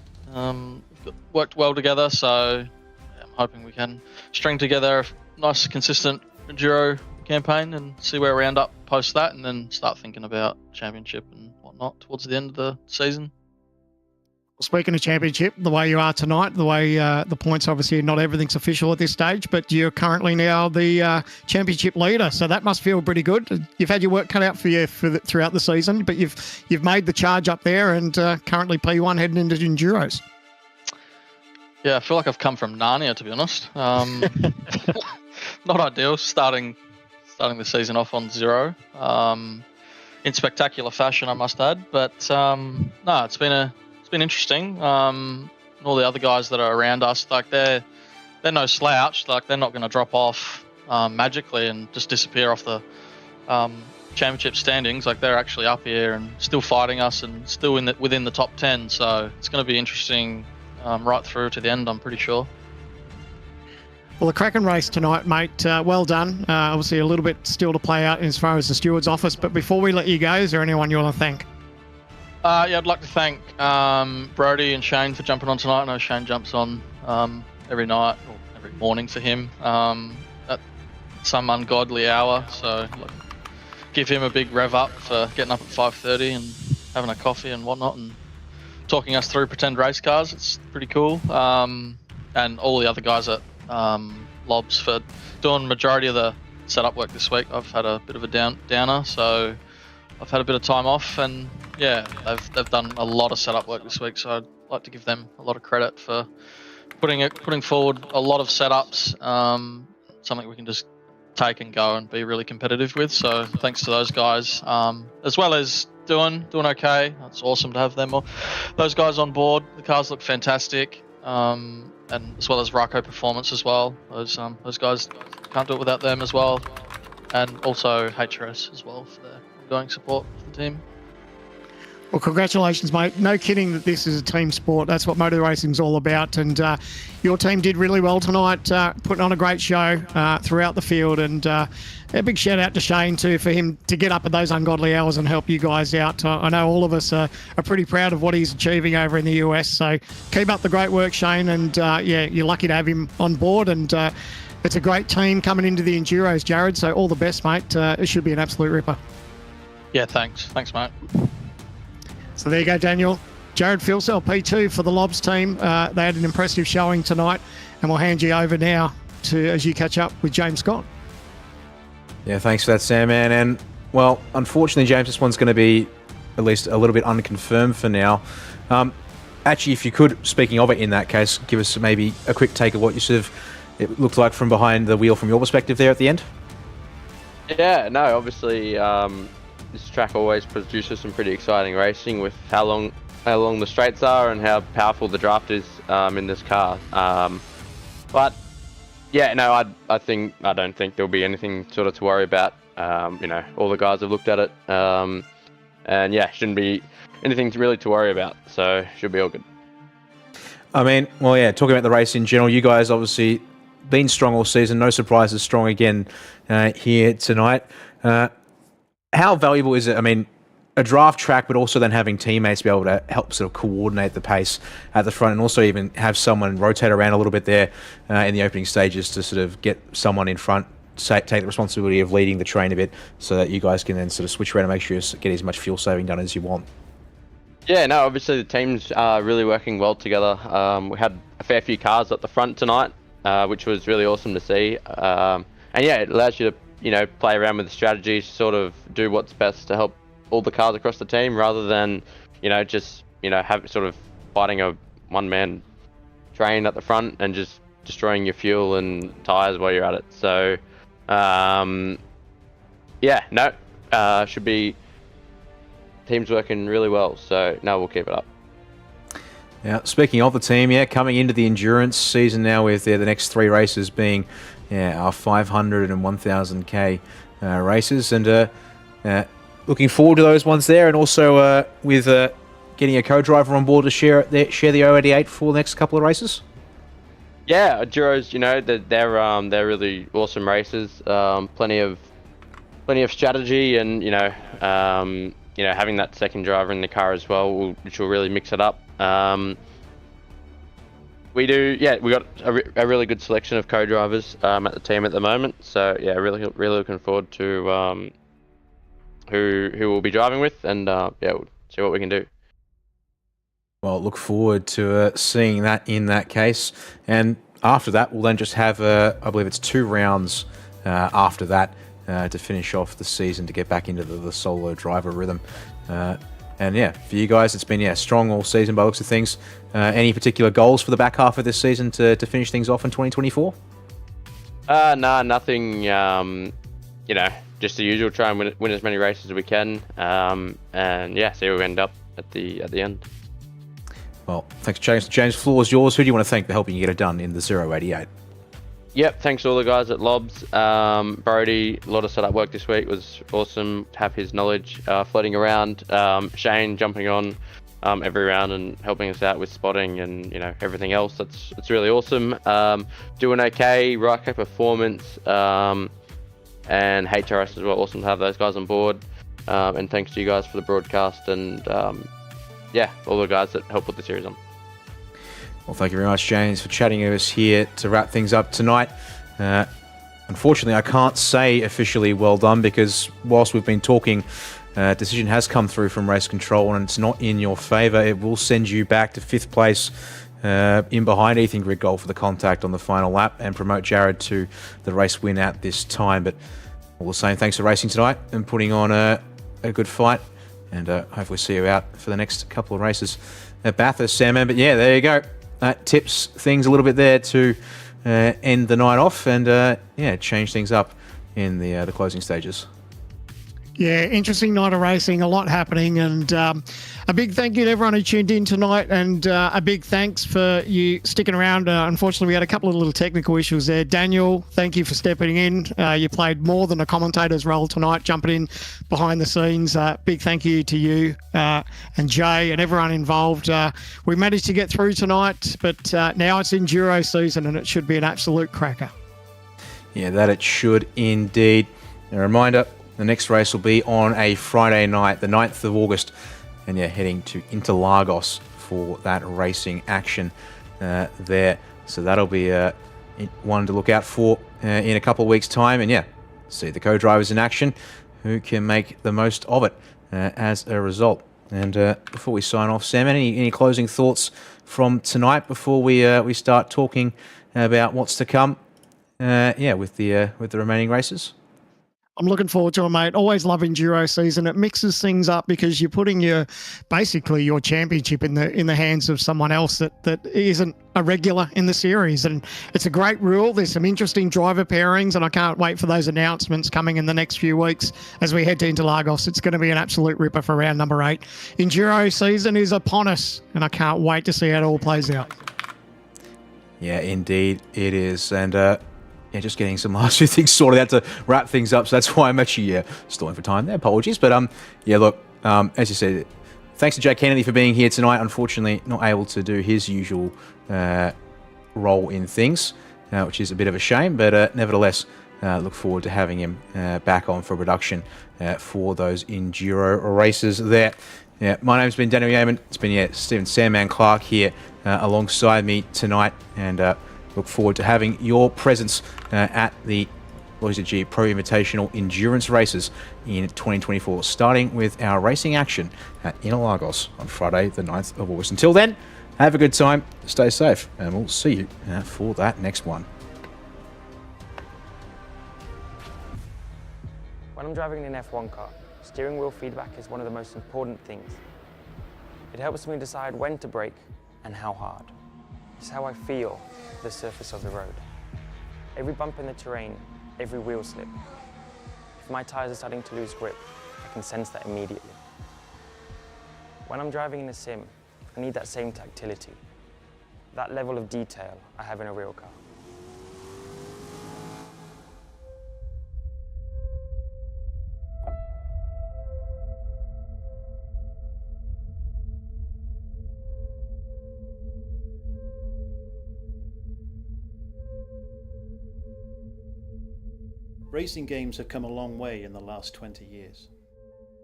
Speaker 4: Worked well together, so I'm hoping we can string together a nice, consistent enduro campaign and see where we end up post that, and then start thinking about championship and whatnot towards the end of the season.
Speaker 2: Well, speaking of championship, the way you are tonight, the way the points, obviously not everything's official at this stage, but you're currently now the championship leader, so that must feel pretty good. You've had your work cut out for you throughout the season, but you've made the charge up there, and currently P1 heading into enduros.
Speaker 4: Yeah, I feel like I've come from Narnia, to be honest. Not ideal starting the season off on 0 in spectacular fashion, I must add. But no, it's been interesting. And all the other guys that are around us, like they're no slouch. Like they're not going to drop off magically and just disappear off the championship standings. Like they're actually up here and still fighting us and still within the top 10. So it's going to be interesting. Right through to the end, I'm pretty sure.
Speaker 2: Well, a cracking race tonight, mate. Well done. Obviously, a little bit still to play out as far as the steward's office. But before we let you go, is there anyone you want to thank?
Speaker 4: I'd like to thank Brody and Shane for jumping on tonight. I know Shane jumps on every night or every morning for him at some ungodly hour. So give him a big rev up for getting up at 5:30 and having a coffee and whatnot, and talking us through pretend race cars. It's pretty cool. And all the other guys at Lobs for doing majority of the setup work this week. I've had a bit of a downer, so I've had a bit of time off, and yeah, they've done a lot of setup work this week, so I'd like to give them a lot of credit for putting forward a lot of setups, something we can just take and go and be really competitive with. So thanks to those guys, as well as doing okay. It's awesome to have those guys on board. The cars look fantastic, and as well as Rocco Performance as well. Those guys, can't do it without them as well, and also HRS as well for their ongoing support for the team.
Speaker 2: Well, congratulations, mate. No kidding that this is a team sport. That's what motor racing's all about. And your team did really well tonight, putting on a great show throughout the field. And a big shout out to Shane too, for him to get up at those ungodly hours and help you guys out. I know all of us are pretty proud of what he's achieving over in the US. So keep up the great work, Shane. And yeah, you're lucky to have him on board. And it's a great team coming into the Enduros, Jared. So all the best, mate. It should be an absolute ripper.
Speaker 4: Yeah, thanks. Thanks, mate.
Speaker 2: So there you go, Daniel. Jared Filsell, P2 for the Lobs team. They had an impressive showing tonight, and we'll hand you over now as you catch up with James Scott.
Speaker 1: Yeah, thanks for that, Sam, man. And, well, unfortunately, James, this one's going to be at least a little bit unconfirmed for now. Actually, if you could, speaking of it in that case, give us maybe a quick take of what it looked like from behind the wheel from your perspective there at the end.
Speaker 5: Yeah, no, obviously this track always produces some pretty exciting racing with how long the straights are and how powerful the draft is in this car. But yeah, no, I don't think there'll be anything sort of to worry about. All the guys have looked at it, and yeah, shouldn't be anything really to worry about. So should be all good.
Speaker 1: I mean, well, yeah, talking about the race in general, you guys obviously been strong all season. No surprises, strong again here tonight. How valuable is it? I mean, a draft track, but also then having teammates be able to help sort of coordinate the pace at the front, and also even have someone rotate around a little bit there in the opening stages to sort of get someone in front, take the responsibility of leading the train a bit, so that you guys can then sort of switch around and make sure you get as much fuel saving done as you want. Yeah, no, obviously the teams are really working well together. We had a fair few cars at the front tonight, which was really awesome to see. And yeah, it allows you to, play around with the strategies, sort of do what's best to help all the cars across the team, rather than, just, have sort of fighting a one-man train at the front and just destroying your fuel and tires while you're at it. So, should be team's working really well. So, no, we'll keep it up. Now, speaking of the team, coming into the endurance season now with the next 3 races being our 500 and 1000k races, and looking forward to those ones there, and also with getting a co-driver on board to share the 088 for the next couple of races. Yeah, Duros, they're really awesome races. Plenty of strategy, and having that second driver in the car as well, which will really mix it up. We got a really good selection of co-drivers at the team at the moment. So yeah, really looking forward to who we'll be driving with, and we'll see what we can do. Well, look forward to seeing that in that case. And after that, we'll then just have, I believe it's 2 rounds after that to finish off the season, to get back into the solo driver rhythm. And yeah, for you guys, it's been strong all season by the looks of things. Any particular goals for the back half of this season to finish things off in 2024? No, nothing. Just the usual. Try and win as many races as we can, and see where we end up at the end. Well, thanks, James. James, the floor is yours. Who do you want to thank for helping you get it done in the 088? Yep, thanks to all the guys at Lobs. Brody, a lot of setup work this week. It was awesome to have his knowledge floating around. Shane jumping on every round and helping us out with spotting and everything else. It's really awesome. Doing okay, Ryco Performance, and HRS as well. Awesome to have those guys on board. And thanks to you guys for the broadcast, and all the guys that helped put the series on. Well, thank you very much, James, for chatting with us here to wrap things up tonight. Unfortunately, I can't say officially well done, because whilst we've been talking, a decision has come through from Race Control, and it's not in your favour. It will send you back to 5th place in behind Ethan Gridgold for the contact on the final lap, and promote Jared to the race win at this time. But all the same, thanks for racing tonight and putting on a good fight, and hopefully see you out for the next couple of races at Bathurst, Sam. But yeah, there you go. That tips things a little bit there to end the night off, and change things up in the closing stages.
Speaker 2: Yeah, interesting night of racing, a lot happening, and a big thank you to everyone who tuned in tonight, and a big thanks for you sticking around. Unfortunately, we had a couple of little technical issues there. Daniel, thank you for stepping in. You played more than a commentator's role tonight, jumping in behind the scenes. Big thank you to you and Jay and everyone involved. We managed to get through tonight, but now it's Enduro season, and it should be an absolute cracker.
Speaker 1: Yeah, that it should indeed. A reminder, the next race will be on a Friday night, the 9th of August, and heading to Interlagos for that racing action there. So that'll be one to look out for in a couple of weeks' time, and see the co-drivers in action who can make the most of it as a result. And before we sign off, Sam, any closing thoughts from tonight before we start talking about what's to come? With the remaining races.
Speaker 2: I'm looking forward to it, mate. Always love enduro season. It mixes things up because you're putting basically your championship in the hands of someone else that isn't a regular in the series. And it's a great rule. There's some interesting driver pairings, and I can't wait for those announcements coming in the next few weeks as we head to Interlagos. It's going to be an absolute ripper for round number 8. Enduro season is upon us, and I can't wait to see how it all plays out.
Speaker 1: Yeah, indeed it is. And yeah, just getting some last few things sorted out to wrap things up. So that's why I'm actually stalling for time there. Apologies. But yeah, look, as you said, thanks to Jake Kennedy for being here tonight. Unfortunately, not able to do his usual role in things, which is a bit of a shame. But nevertheless, look forward to having him back on for production for those enduro races there. Yeah, my name's been Daniel Yeaman. It's been Stephen Sandman Clark here alongside me tonight, and look forward to having your presence at the Logitech Pro Invitational Endurance Races in 2024, starting with our racing action at Interlagos on Friday, the 9th of August. Until then, have a good time, stay safe, and we'll see you for that next one.
Speaker 6: When I'm driving an F1 car, steering wheel feedback is one of the most important things. It helps me decide when to brake and how hard. It's how I feel the surface of the road. Every bump in the terrain, every wheel slip. If my tyres are starting to lose grip, I can sense that immediately. When I'm driving in a sim, I need that same tactility, that level of detail I have in a real car.
Speaker 7: Racing games have come a long way in the last 20 years.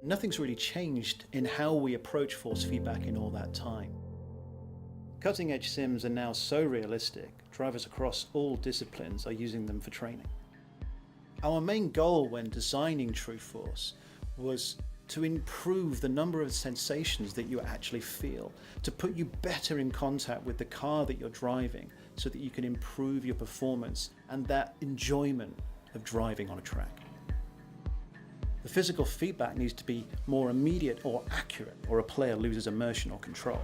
Speaker 7: Nothing's really changed in how we approach force feedback in all that time. Cutting-edge sims are now so realistic, drivers across all disciplines are using them for training. Our main goal when designing True Force was to improve the number of sensations that you actually feel, to put you better in contact with the car that you're driving so that you can improve your performance and that enjoyment of driving on a track. The physical feedback needs to be more immediate or accurate, or a player loses immersion or control.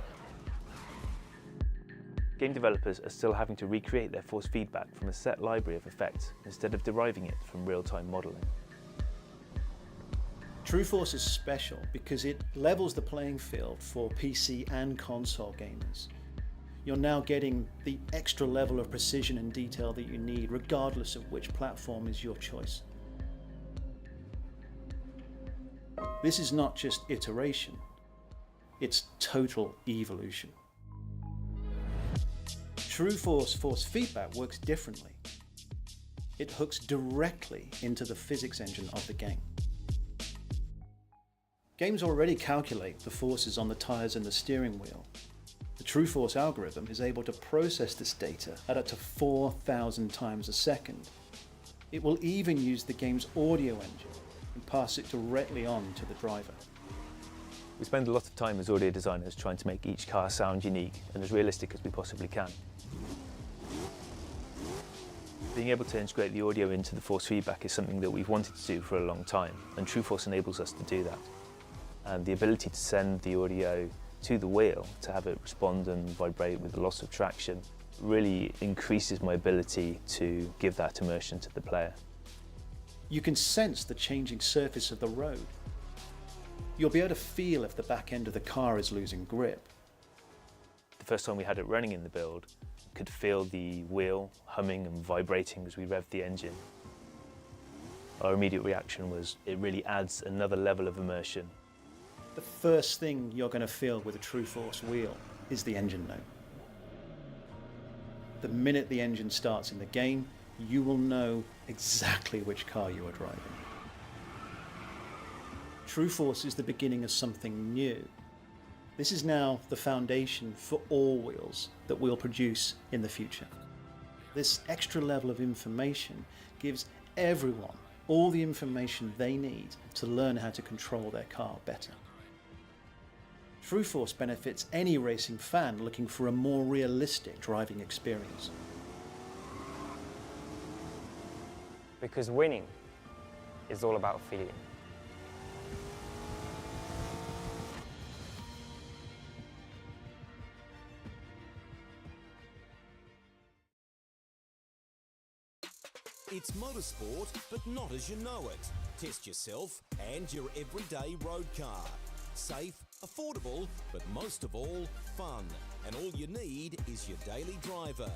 Speaker 8: Game developers are still having to recreate their force feedback from a set library of effects instead of deriving it from real-time modeling.
Speaker 7: True Force is special because it levels the playing field for PC and console gamers. You're now getting the extra level of precision and detail that you need, regardless of which platform is your choice. This is not just iteration, it's total evolution. True Force force feedback works differently. It hooks directly into the physics engine of the game. Games already calculate the forces on the tyres and the steering wheel. The True Force algorithm is able to process this data at up to 4,000 times a second. It will even use the game's audio engine and pass it directly on to the driver.
Speaker 8: We spend a lot of time as audio designers trying to make each car sound unique and as realistic as we possibly can. Being able to integrate the audio into the force feedback is something that we've wanted to do for a long time, and True Force enables us to do that. And the ability to send the audio to the wheel, to have it respond and vibrate with the loss of traction, really increases my ability to give that immersion to the player.
Speaker 7: You can sense the changing surface of the road. You'll be able to feel if the back end of the car is losing grip.
Speaker 8: The first time we had it running in the build, could feel the wheel humming and vibrating as we revved the engine. Our immediate reaction was it really adds another level of immersion.
Speaker 7: The first thing you're going to feel with a True Force wheel is the engine note. The minute the engine starts in the game, you will know exactly which car you are driving. True Force is the beginning of something new. This is now the foundation for all wheels that we'll produce in the future. This extra level of information gives everyone all the information they need to learn how to control their car better. True Force benefits any racing fan looking for a more realistic driving experience.
Speaker 6: Because winning is all about feeling.
Speaker 9: It's motorsport, but not as you know it. Test yourself and your everyday road car. Safe, affordable, but most of all, fun. And all you need is your daily driver.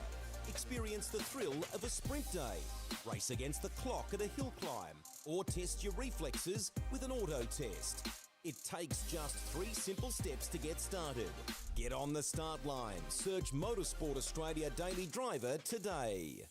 Speaker 9: Experience the thrill of a sprint day. Race against the clock at a hill climb. Or test your reflexes with an auto test. It takes just 3 simple steps to get started. Get on the start line. Search Motorsport Australia Daily Driver today.